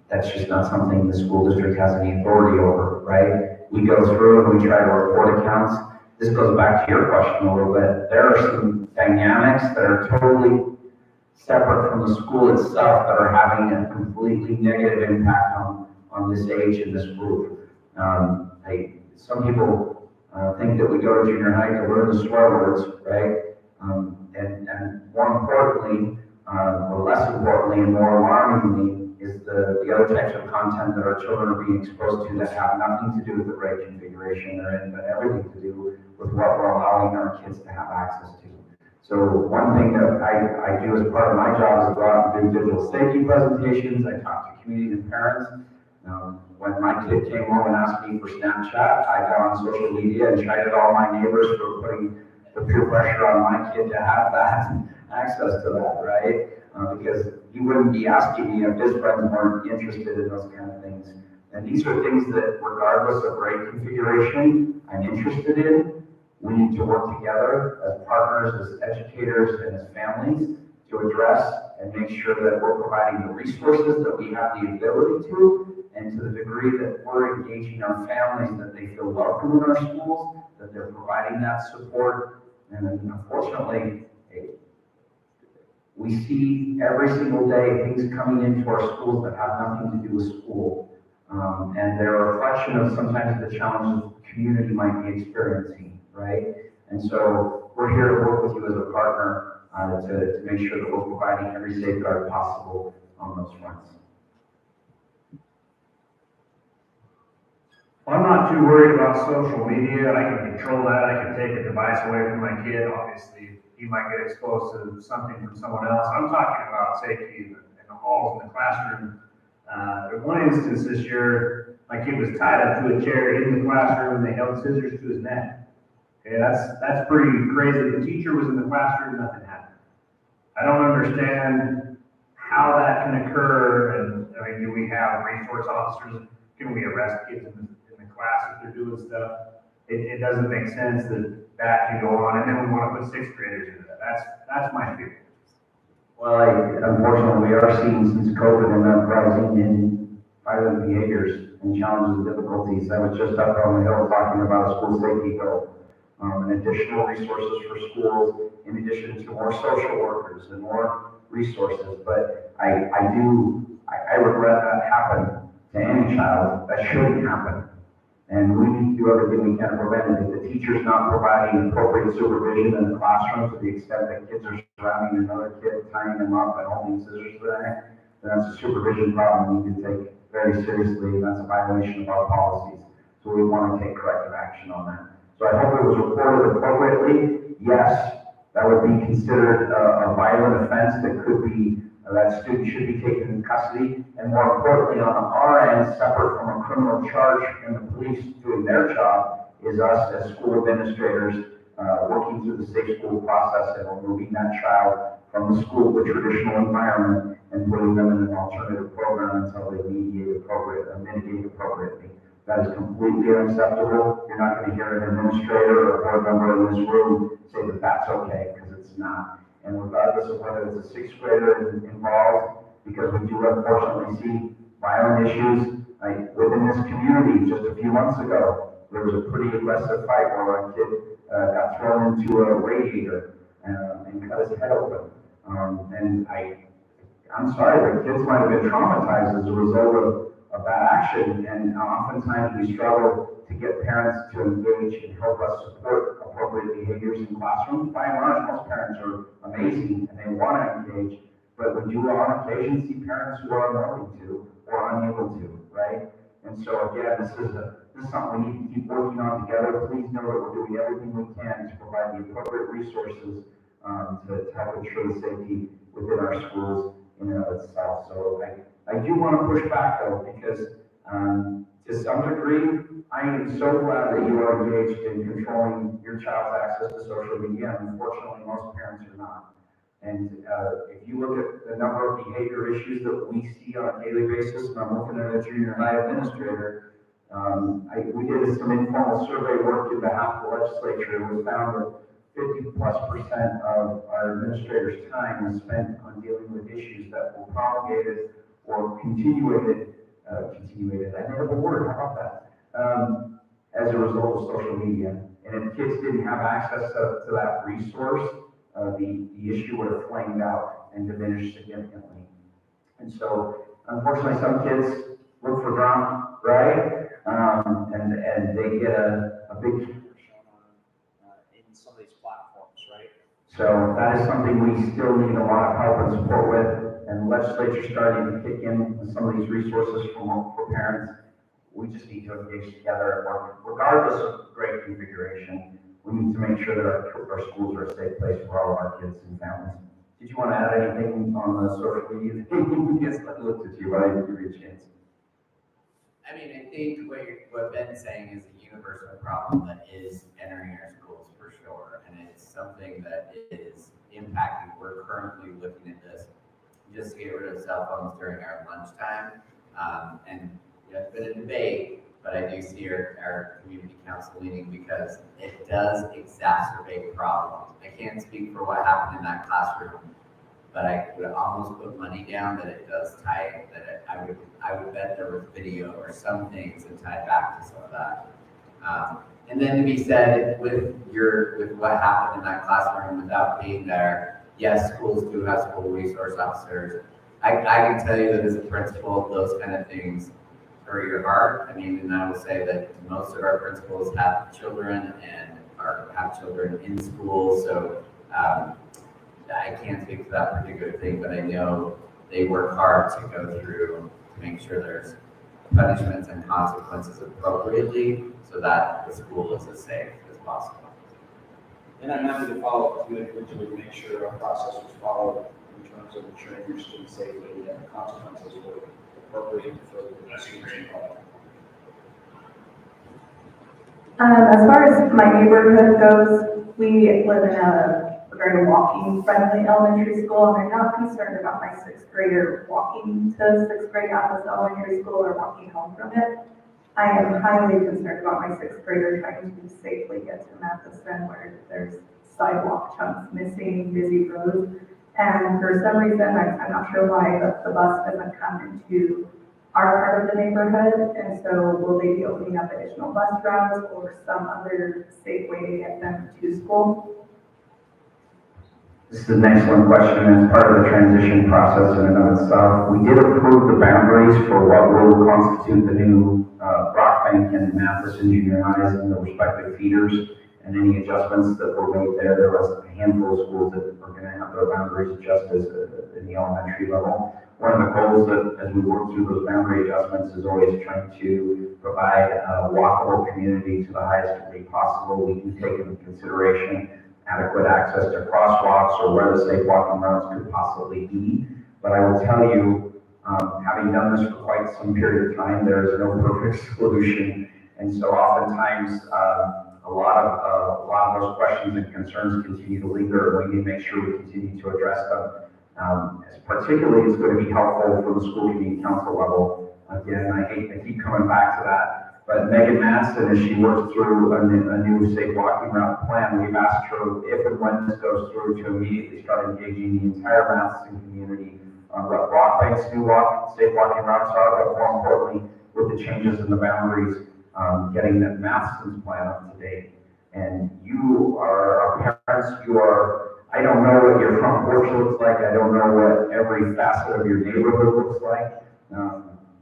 That's just not something the school district has any authority over, right? We go through and we try to report accounts. This goes back to your question a little bit. There are some dynamics that are totally separate from the school itself that are having a completely negative impact on this age and this group. Some people think that we go to junior high to learn the swear words, right? And more importantly, or less importantly and more alarmingly, is the other types of content that our children are being exposed to that have nothing to do with the reconfiguration but everything to do with what we're allowing our kids to have access to. So one thing that I do as part of my job is go out and do digital safety presentations. I talk to community and parents. When my kid came home and asked me for Snapchat, I got on social media and chided all my neighbors for putting the peer pressure on my kid to have that access to that, right? Because he wouldn't be asking me if his friends weren't interested in those kind of things. And these are things that, regardless of grade configuration, I'm interested in. We need to work together as partners, as educators, and as families to address and make sure that we're providing the resources that we have the ability to, and to the degree that we're engaging our families, that they feel welcome in our schools, that they're providing that support. And unfortunately, we see every single day things coming into our schools that have nothing to do with school. And they're a reflection of sometimes the challenges the community might be experiencing, right? And so we're here to work with you as a partner to make sure that we're providing every safeguard possible on those fronts. Well, I'm not too worried about social media. I can control that. I can take a device away from my kid. Obviously, he might get exposed to something from someone else. I'm talking about safety in the halls, in the classroom. In one instance this year, my kid was tied up to a chair in the classroom and they held scissors to his neck. Okay, that's pretty crazy. The teacher was in the classroom, nothing happened. I don't understand how that can occur. And I mean, do we have resource officers? Can we arrest kids in the class if they're doing stuff? It doesn't make sense that can go on, and then we want to put 6th graders into that. That's my fear. Well, unfortunately, we are seeing since COVID an uprising in violent behaviors and challenges and difficulties. I was just up on the hill talking about a school safety bill, and additional resources for schools, in addition to more social workers and more resources. But I regret that happened to any child. That shouldn't happen. And we need to do everything we can to prevent it. If the teacher's not providing appropriate supervision in the classroom to the extent that kids are surrounding another kid, tying them up and holding scissors to their neck, then that's a supervision problem we need to take very seriously, and that's a violation of our policies. So we want to take corrective action on that. So I hope it was reported appropriately. Yes, that would be considered a violent offense that could be, that student should be taken in custody. And more importantly, on our end, separate from a criminal charge and the police doing their job, is us as school administrators working through the safe school process and removing that child from the school, the traditional environment, and putting them in an alternative program until they mitigate appropriately. That is completely unacceptable. You're not going to hear an administrator or a board member in this room say that that's okay, because it's not. And regardless of whether it's a 6th grader involved, because we do unfortunately see violent issues within this community. Just a few months ago, there was a pretty aggressive fight where a kid got thrown into a radiator and cut his head open. And I'm sorry, the kids might have been traumatized as a result of that action, and oftentimes we struggle to get parents to engage and help us support appropriate behaviors in classrooms. By and large, most parents are amazing and they want to engage, but we do on occasion see parents who are unwilling to or unable to, right? And so again, this is this is something we need to keep working on together. Please know that we're doing everything we can to provide the appropriate resources to help ensure the safety within our schools in and of itself. So I do want to push back though, because to some degree, I am so glad that you are engaged in controlling your child's access to social media, and unfortunately, most parents are not. And if you look at the number of behavior issues that we see on a daily basis, and I'm looking at a junior high administrator, we did some informal survey work in behalf of the legislature, and we found that 50+% of our administrators' time is spent on dealing with issues that were promulgated or continuated, I made up a word, how about that? As a result of social media. And if kids didn't have access to that resource, the issue would have flamed out and diminished significantly. And so, unfortunately, some kids look for drama, right? And they get a big in some of these platforms, right? So that is something we still need a lot of help and support with, and the legislature's starting to kick in with some of these resources for parents. We just need to engage together and work, regardless of grade configuration. We need to make sure that our schools are a safe place for all of our kids and families. Did you want to add anything on the social media thing? Yes, I looked at you, but I didn't give you a chance. I mean, I think what Ben's saying is a universal problem that is entering our schools for sure, and it's something that is impacting. We're currently looking at this just to get rid of cell phones during our lunchtime, and it's been a debate, but I do see our community council meeting because it does exacerbate problems. I can't speak for what happened in that classroom, but I would almost put money down that it does tie, I would bet there was video or some things that tied back to some of that. And then to be said with what happened in that classroom without being there, yes, schools do have school resource officers. I can tell you that as a principal, those kind of things hurt your heart. I mean, and I will say that most of our principals have children and have children in school, so I can't speak to that particular thing, but I know they work hard to go through to make sure there's punishments and consequences appropriately so that the school is as safe as possible. And I'm happy to follow up with you individually to make sure our process was followed in terms of ensuring your student safety and the consequences were appropriate for the students involved. As far as my neighborhood goes, we live in a very walking friendly elementary school, and I'm not concerned about my sixth grader walking to sixth grade out of the elementary school or walking home from it. I am highly concerned about my sixth grader trying to safely get to Matheson where there's sidewalk chunks missing, busy roads. And for some reason, I'm not sure why, but the bus doesn't come into our part of the neighborhood. And so will they be opening up additional bus routes or some other safe way to get them to school? This is an excellent question, and it's part of the transition process in and of itself. We did approve the boundaries for what will constitute the new Brockbank and Matheson junior highs and the respective feeders, and any adjustments that were made there. There was a handful of schools that are going to have their boundaries adjusted in the elementary level. One of the goals that, as we work through those boundary adjustments, is always trying to provide a walkable community to the highest degree possible. We can take into consideration adequate access to crosswalks or where the safe walking routes could possibly be. But I will tell you, having done this for quite some period of time, there is no perfect solution. And so oftentimes, a lot of those questions and concerns continue to linger, and we need to make sure we continue to address them. Particularly, it's going to be helpful for the school community council level. Again, I keep coming back to that. But Megan Madsen, as she works through a new safe walking route plan, we've asked her if and when this goes through to immediately start engaging the entire Madsen community on what Brockbank's new safe walking routes are, but more importantly, with the changes in the boundaries, getting that Madsen's plan up to date. And you are our parents, I don't know what your front porch looks like, I don't know what every facet of your neighborhood looks like.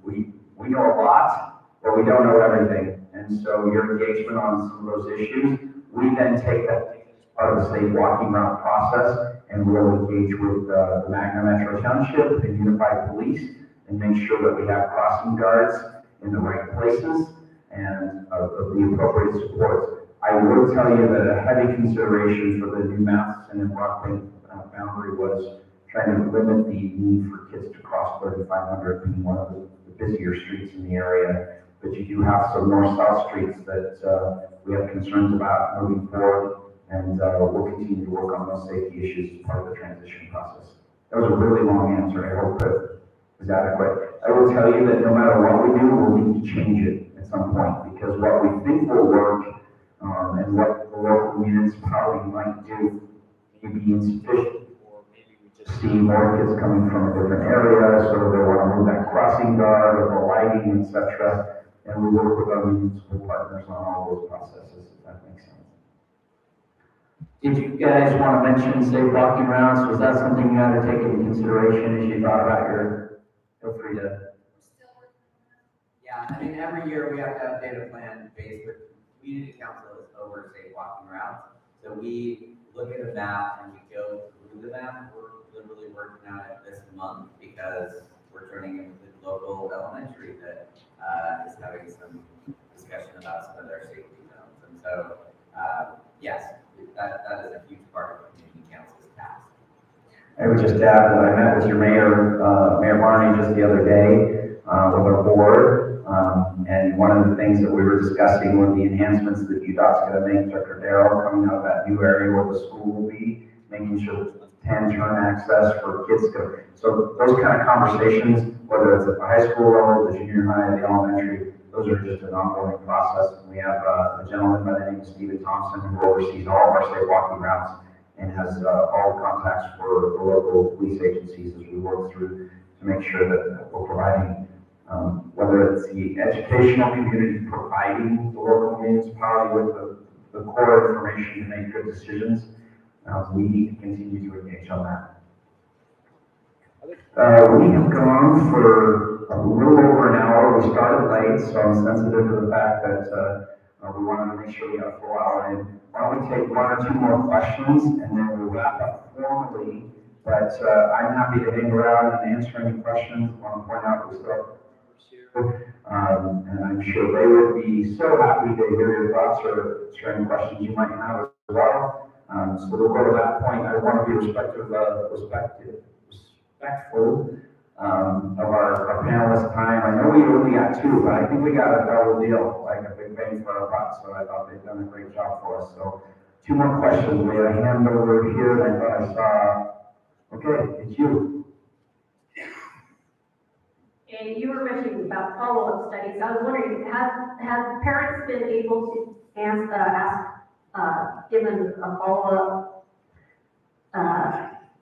We know a lot, but we don't know everything. And so your engagement on some of those issues, we then take that as part of the safe walking route process, and we'll engage with the Magna Metro Township and Unified Police and make sure that we have crossing guards in the right places and of the appropriate supports. I will tell you that a heavy consideration for the new math and Brockbank boundary was trying to limit the need for kids to cross 3,500, being one of the busier streets in the area. But you do have some north-south streets that we have concerns about moving forward, and we'll continue to work on those safety issues as part of the transition process. That was a really long answer. I hope it was adequate. I will tell you that no matter what we do, we'll need to change it at some point, because what we think will work and what the local municipality might do may be insufficient. Or maybe we just see more kids coming from a different area, so they want to move that crossing guard or the lighting, etc. And we work with our municipal partners on all those processes, if that makes sense. Did you guys want to mention safe walking routes? Was that something you had to take into consideration as you thought about your, feel free to. Yeah, I mean, every year we have to update a plan based with community council is over safe walking routes. So we look at a map and we go through the map. We're literally working on it this month because we're turning into the local elementary that is having some discussion about some of their safety zones. And so, yes, that is a huge part of community council's task. I would just add that I met with your mayor, Mayor Barney, just the other day with our board. And one of the things that we were discussing were the enhancements that UDOT's going to make to Cordero coming out of that new area where the school will be, making sure that 10 turn access for kids to. So those kind of conversations, whether it's at the high school level, the junior high, the elementary, those are just an ongoing process. And we have a gentleman by the name of Stephen Thompson who oversees all of our safe walking routes and has all contacts for the local police agencies as we work through to make sure that we're providing, whether it's the educational community providing the local municipality with the core information to make good decisions. We need to continue to engage on that. We have gone for a little over an hour. We started late, so I'm sensitive to the fact that we wanted to make sure we got a full hour in. Why don't we take one or two more questions and then we'll wrap up formally. But I'm happy to hang around and answer any questions. I want to point out we still have here. And I'm sure they would be so happy to hear your thoughts or share any questions you might have as well. So we'll go to that point. I want to be respectful of our panelists' time. I know we only got two, but I think we got a double deal, like a big bang for our buck. So I thought they've done a great job for us. So two more questions. We had a hand over here, and I thought I saw. Okay, it's you. And you were mentioning about follow-up studies. I was wondering, have parents been able to given a follow-up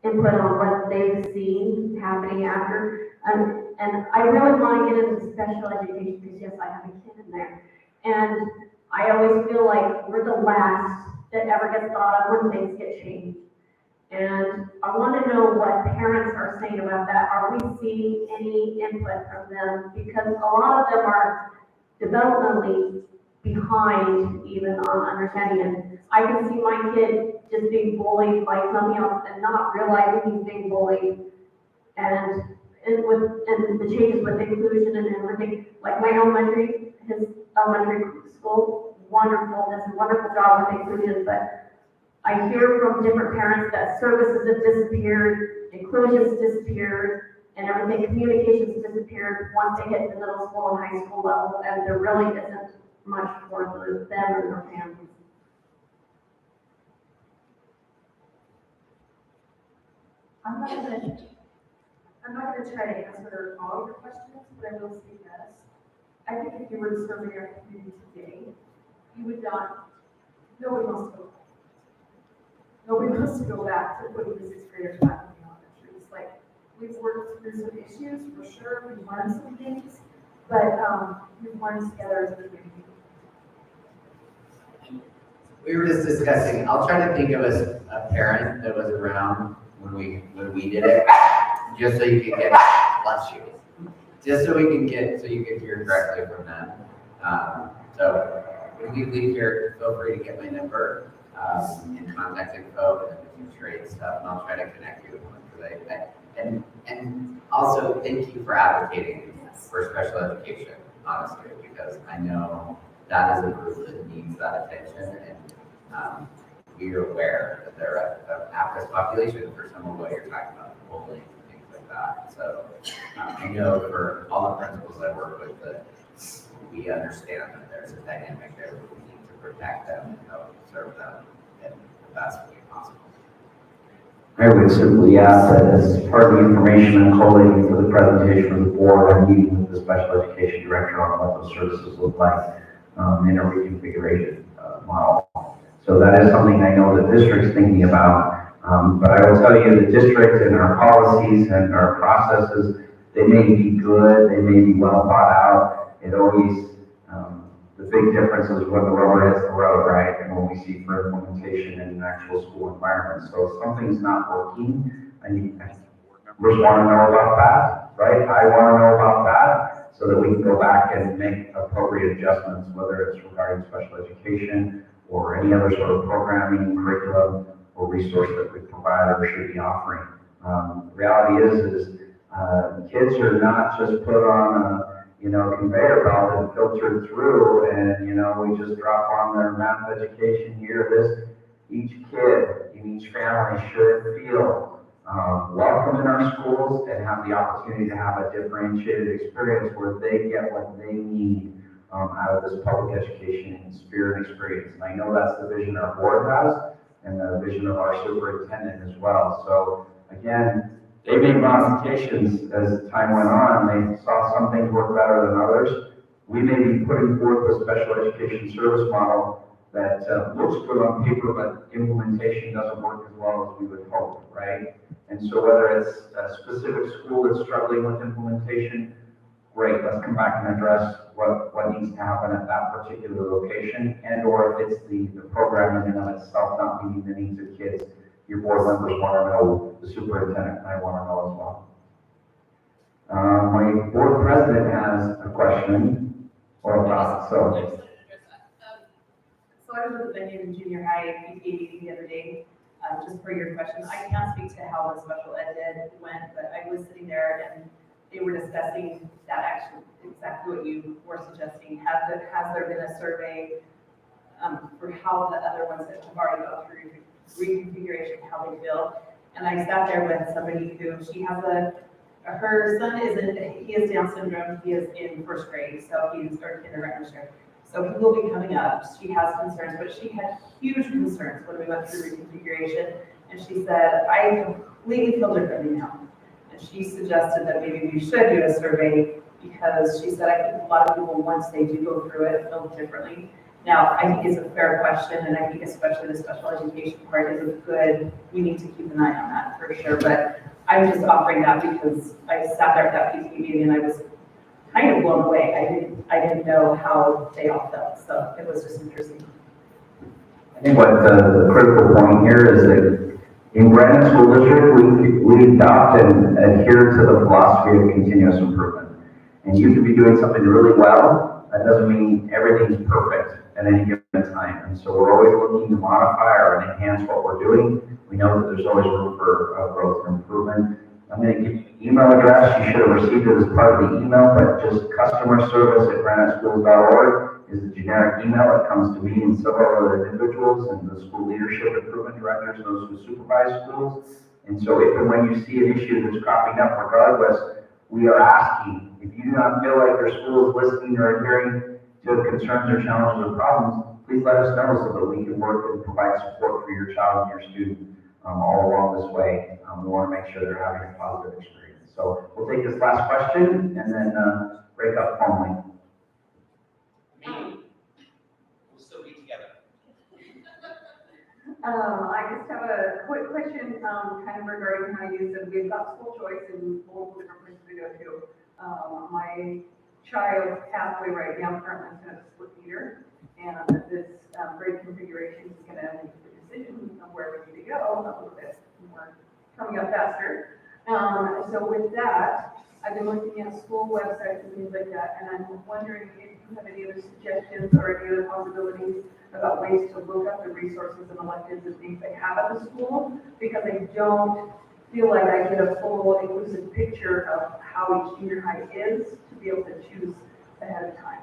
input on what they've seen happening after? And I really want to get into special education because yes, I have a kid in there. And I always feel like we're the last that ever gets thought of when things get changed. And I want to know what parents are saying about that. Are we seeing any input from them? Because a lot of them are developmentally behind even on understanding it. I can see my kid just being bullied by something else and not realizing he's being bullied. And the changes with inclusion and everything, like my his elementary school, wonderful, does a wonderful job with inclusion, but I hear from different parents that services have disappeared, inclusion's disappeared, and everything, communication's disappeared once they hit the middle school and high school level, and there really isn't much for them and their families. I'm not gonna try to answer all your questions, but I will say this. I think if you were to survey our community today, you would not, nobody wants to go back. Nobody wants to go back to putting the sixth graders back in the elementary. It's like, we've worked through some issues, for sure, we've learned some things, but we've learned together as a community. We were just discussing, I'll try to think of a parent that was around when we did it, just so you can get, bless you, just so you can hear directly from them. So when we leave here, feel free to get my number and contact info and the future aid stuff, and I'll try to connect you with one. And also thank you for advocating for special education. honestly, because I know that is a group that needs that attention, and we are aware that they're an at-risk population for some of what you're talking about, bullying and things like that. So I know for all the principals I work with that we understand that there's a dynamic there where we need to protect them and help serve them in the best way possible. I would simply add that as part of the information and collating for the presentation of the board, I'm meeting with the special education director on what those services look like in a reconfiguration model. So that is something I know the district's thinking about, but I will tell you the district and our policies and our processes, they may be good, they may be well thought out. It always, the big difference is when the rubber hits the road, right? And when we see for implementation in an actual school environment. So if something's not working, board members want to know about that, right? I want to know about that so that we can go back and make appropriate adjustments, whether it's regarding special education or any other sort of programming, curriculum, or resource that we provide or should be offering. The reality is kids are not just put on a conveyor belt and filtered through, and we just drop on their math education here. Each kid in each family should feel welcome in our schools and have the opportunity to have a differentiated experience where they get what they need out of this public education and spirit and experience. And I know that's the vision our board has and the vision of our superintendent as well. So again, they made modifications as time went on. They saw some things work better than others. We may be putting forth a special education service model that looks good on paper, but implementation doesn't work as well as we would hope, right? And so whether it's a specific school that's struggling with implementation, great, let's come back and address what needs to happen at that particular location, and or if it's the program in and of itself not meeting the needs of kids. Your board members want to know, the superintendent and I want to know as well. My board president has a question or a thought, so. So I was with the Benyon Junior High PTA meeting the other day, just for your question. I can't speak to how the special ed went, but I was sitting there and they were discussing that action, exactly what you were suggesting. Has there been a survey for how the other ones that have already gone through reconfiguration, how they feel? And I sat there with somebody who, she has her son he has Down syndrome, he is in first grade, so he's starting kindergarten this year. So he will be coming up. She has concerns, but she had huge concerns when we went through reconfiguration. And she said, I completely feel differently now. And she suggested that maybe we should do a survey because she said, I think a lot of people, once they do go through it, feel differently. Now, I think it's a fair question, and I think especially the special education part is a good, we need to keep an eye on that for sure. But I'm just offering that because I sat there at that PTA meeting and I was kind of blown away. I didn't know how they all felt, so it was just interesting. I think what the critical point here is that in Brandon School District, we adopt and adhere to the philosophy of continuous improvement. And you can be doing something really well, that doesn't mean everything's perfect at any given time. And so we're always looking to modify or enhance what we're doing. We know that there's always room for growth and improvement. I'm going to give you an email address. You should have received it as part of the email, but just customerservice@graniteschools.org is the generic email that comes to me and several other individuals and the school leadership improvement directors, those who supervise schools. And so if and when you see an issue that's cropping up, regardless, we are asking, if you do not feel like your school is listening or adhering to concerns or challenges or problems, please let us know so that we can work and provide support for your child and your student all along this way. We want to make sure they're having a positive experience. So we'll take this last question and then break up formally. We'll still be together. I just have a quick question, kind of regarding how you said we've got school choice and multiple different places to go to. My child's pathway right now currently is kind of a split meter, and this grade configuration is going to make the decision of where we need to go a little bit more, coming up faster. So with that, I've been looking at school websites and things like that, and I'm wondering if you have any other suggestions or any other possibilities about ways to look up the resources and electives and things they have at the school, because I don't feel like I get a full inclusive picture of how each junior high is to be able to choose ahead of time.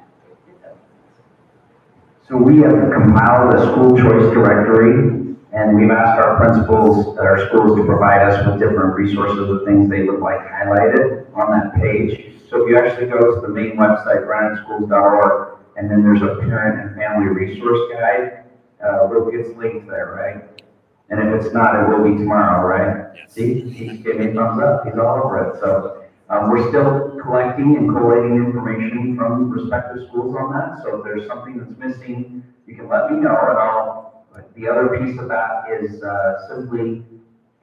So we have compiled a school choice directory, and we've asked our principals, our schools to provide us with different resources of things they would like highlighted on that page. So if you actually go to the main website, graniteschools.org, and then there's a parent and family resource guide, Luke gets linked there, right? And if it's not, it will be tomorrow, right? Yes. See, he gave me a thumbs up, he's all over it. So we're still collecting and collating information from respective schools on that. So if there's something that's missing, you can let me know, and the other piece of that is simply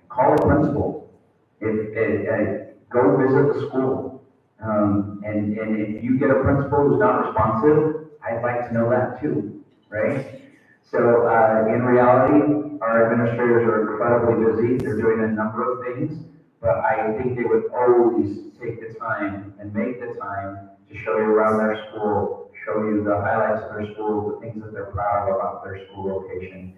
call a principal. Go visit the school. And if you get a principal who's not responsive, I'd like to know that too, right? So in reality, our administrators are incredibly busy. They're doing a number of things, but I think they would always take the time and make the time to show you around their school, show you the highlights of their school, the things that they're proud of about their school location.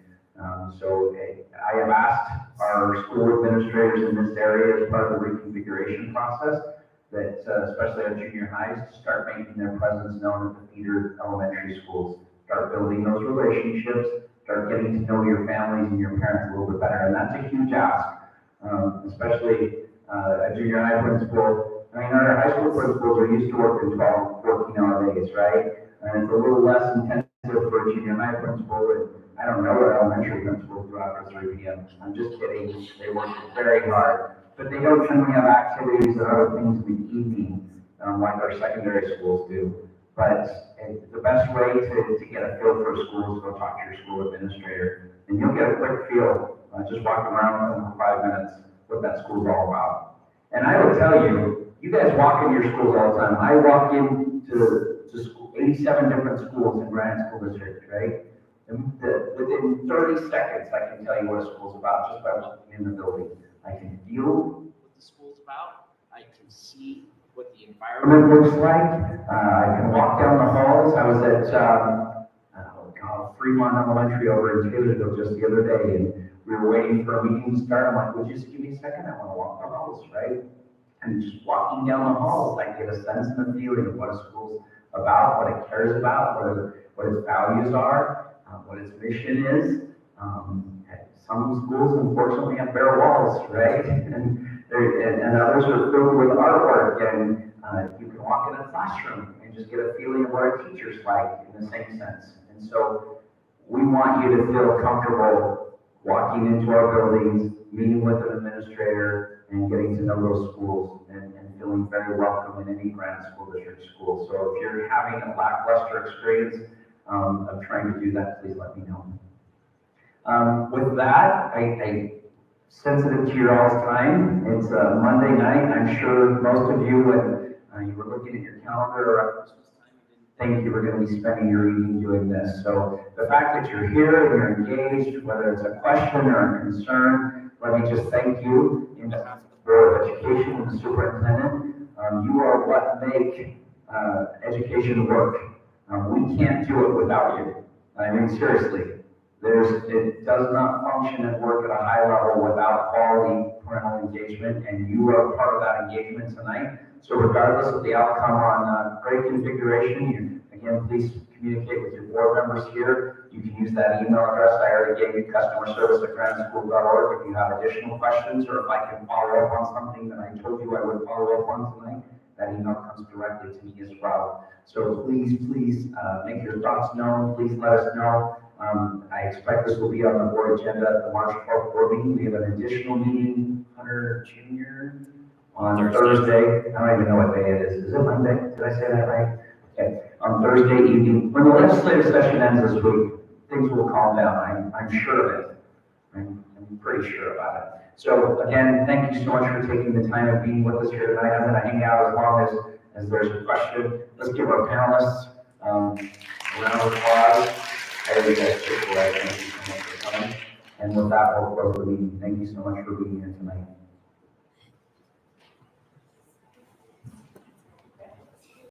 So I have asked our school administrators in this area as part of the reconfiguration process that especially our junior highs to start making their presence known at the feeder elementary schools. Start building those relationships, start getting to know your families and your parents a little bit better. And that's a huge ask, especially a junior high principal. I mean, our high school principals are used to working 12, 14-hour days, right? And it's a little less intensive for a junior high principal. And I don't know what elementary principals do after 3 p.m. I'm just kidding. They work very hard. But they don't generally have activities and other things in the evening like our secondary schools do. But the best way to get a feel for a school is to go talk to your school administrator. And you'll get a quick feel, just walking around with them for 5 minutes, what that school's all about. And I will tell you, you guys walk in your schools all the time. I walk into school, 87 different schools in Granite School District, right? And within 30 seconds, I can tell you what a school's about just by walking in the building. I can feel what the school's about. I can see what the environment looks like. I can walk down the halls. I was at Fremont Elementary over in Taylorsville just the other day, and we were waiting for a meeting to start. I'm like, would you just give me a second? I want to walk the halls, right? And just walking down the halls, I get a sense and a feeling of what a school's about, what it cares about, what its values are, what its mission is. Some schools, unfortunately, have bare walls, right? And others are filled with artwork, and you can walk in a classroom and just get a feeling of what a teacher's like in the same sense. And so we want you to feel comfortable walking into our buildings, meeting with an administrator, and getting to know those schools and feeling very welcome in any Granite School District school. So if you're having a lackluster experience of trying to do that, please let me know. With that, I sensitive to your all's time. It's a Monday night. I'm sure most of you, when you were looking at your calendar or at Christmas time, you didn't think you were going to be spending your evening doing this. So the fact that you're here and you're engaged, whether it's a question or a concern, let me just thank you in behalf of the Board of Education and the Superintendent. You are what make education work. We can't do it without you. I mean, seriously. It does not function and work at a high level without quality parental engagement, and you are part of that engagement tonight. So regardless of the outcome on Reconfiguration, again, please communicate with your board members here. You can use that email address I already gave you, customerservice@graniteschool.org, if you have additional questions, or if I can follow up on something that I told you I would follow up on tonight. That email comes directly to me as well. So please make your thoughts known. Please let us know. I expect this will be on the board agenda at the March 12th board meeting. We have an additional meeting, Hunter Jr. on Thursday. I don't even know what day it is. Is it Monday? Did I say that right? Okay. On Thursday evening, when the legislative session ends this week, things will calm down. I'm sure of it. I'm pretty sure about it. So again, thank you so much for taking the time of being with us here tonight. I'm going to hang out as long as there's a question. Let's give our panelists a round of applause. I really guys took away. Thank you so much for coming. And with that, we'll close the meeting. Thank you so much for being here tonight.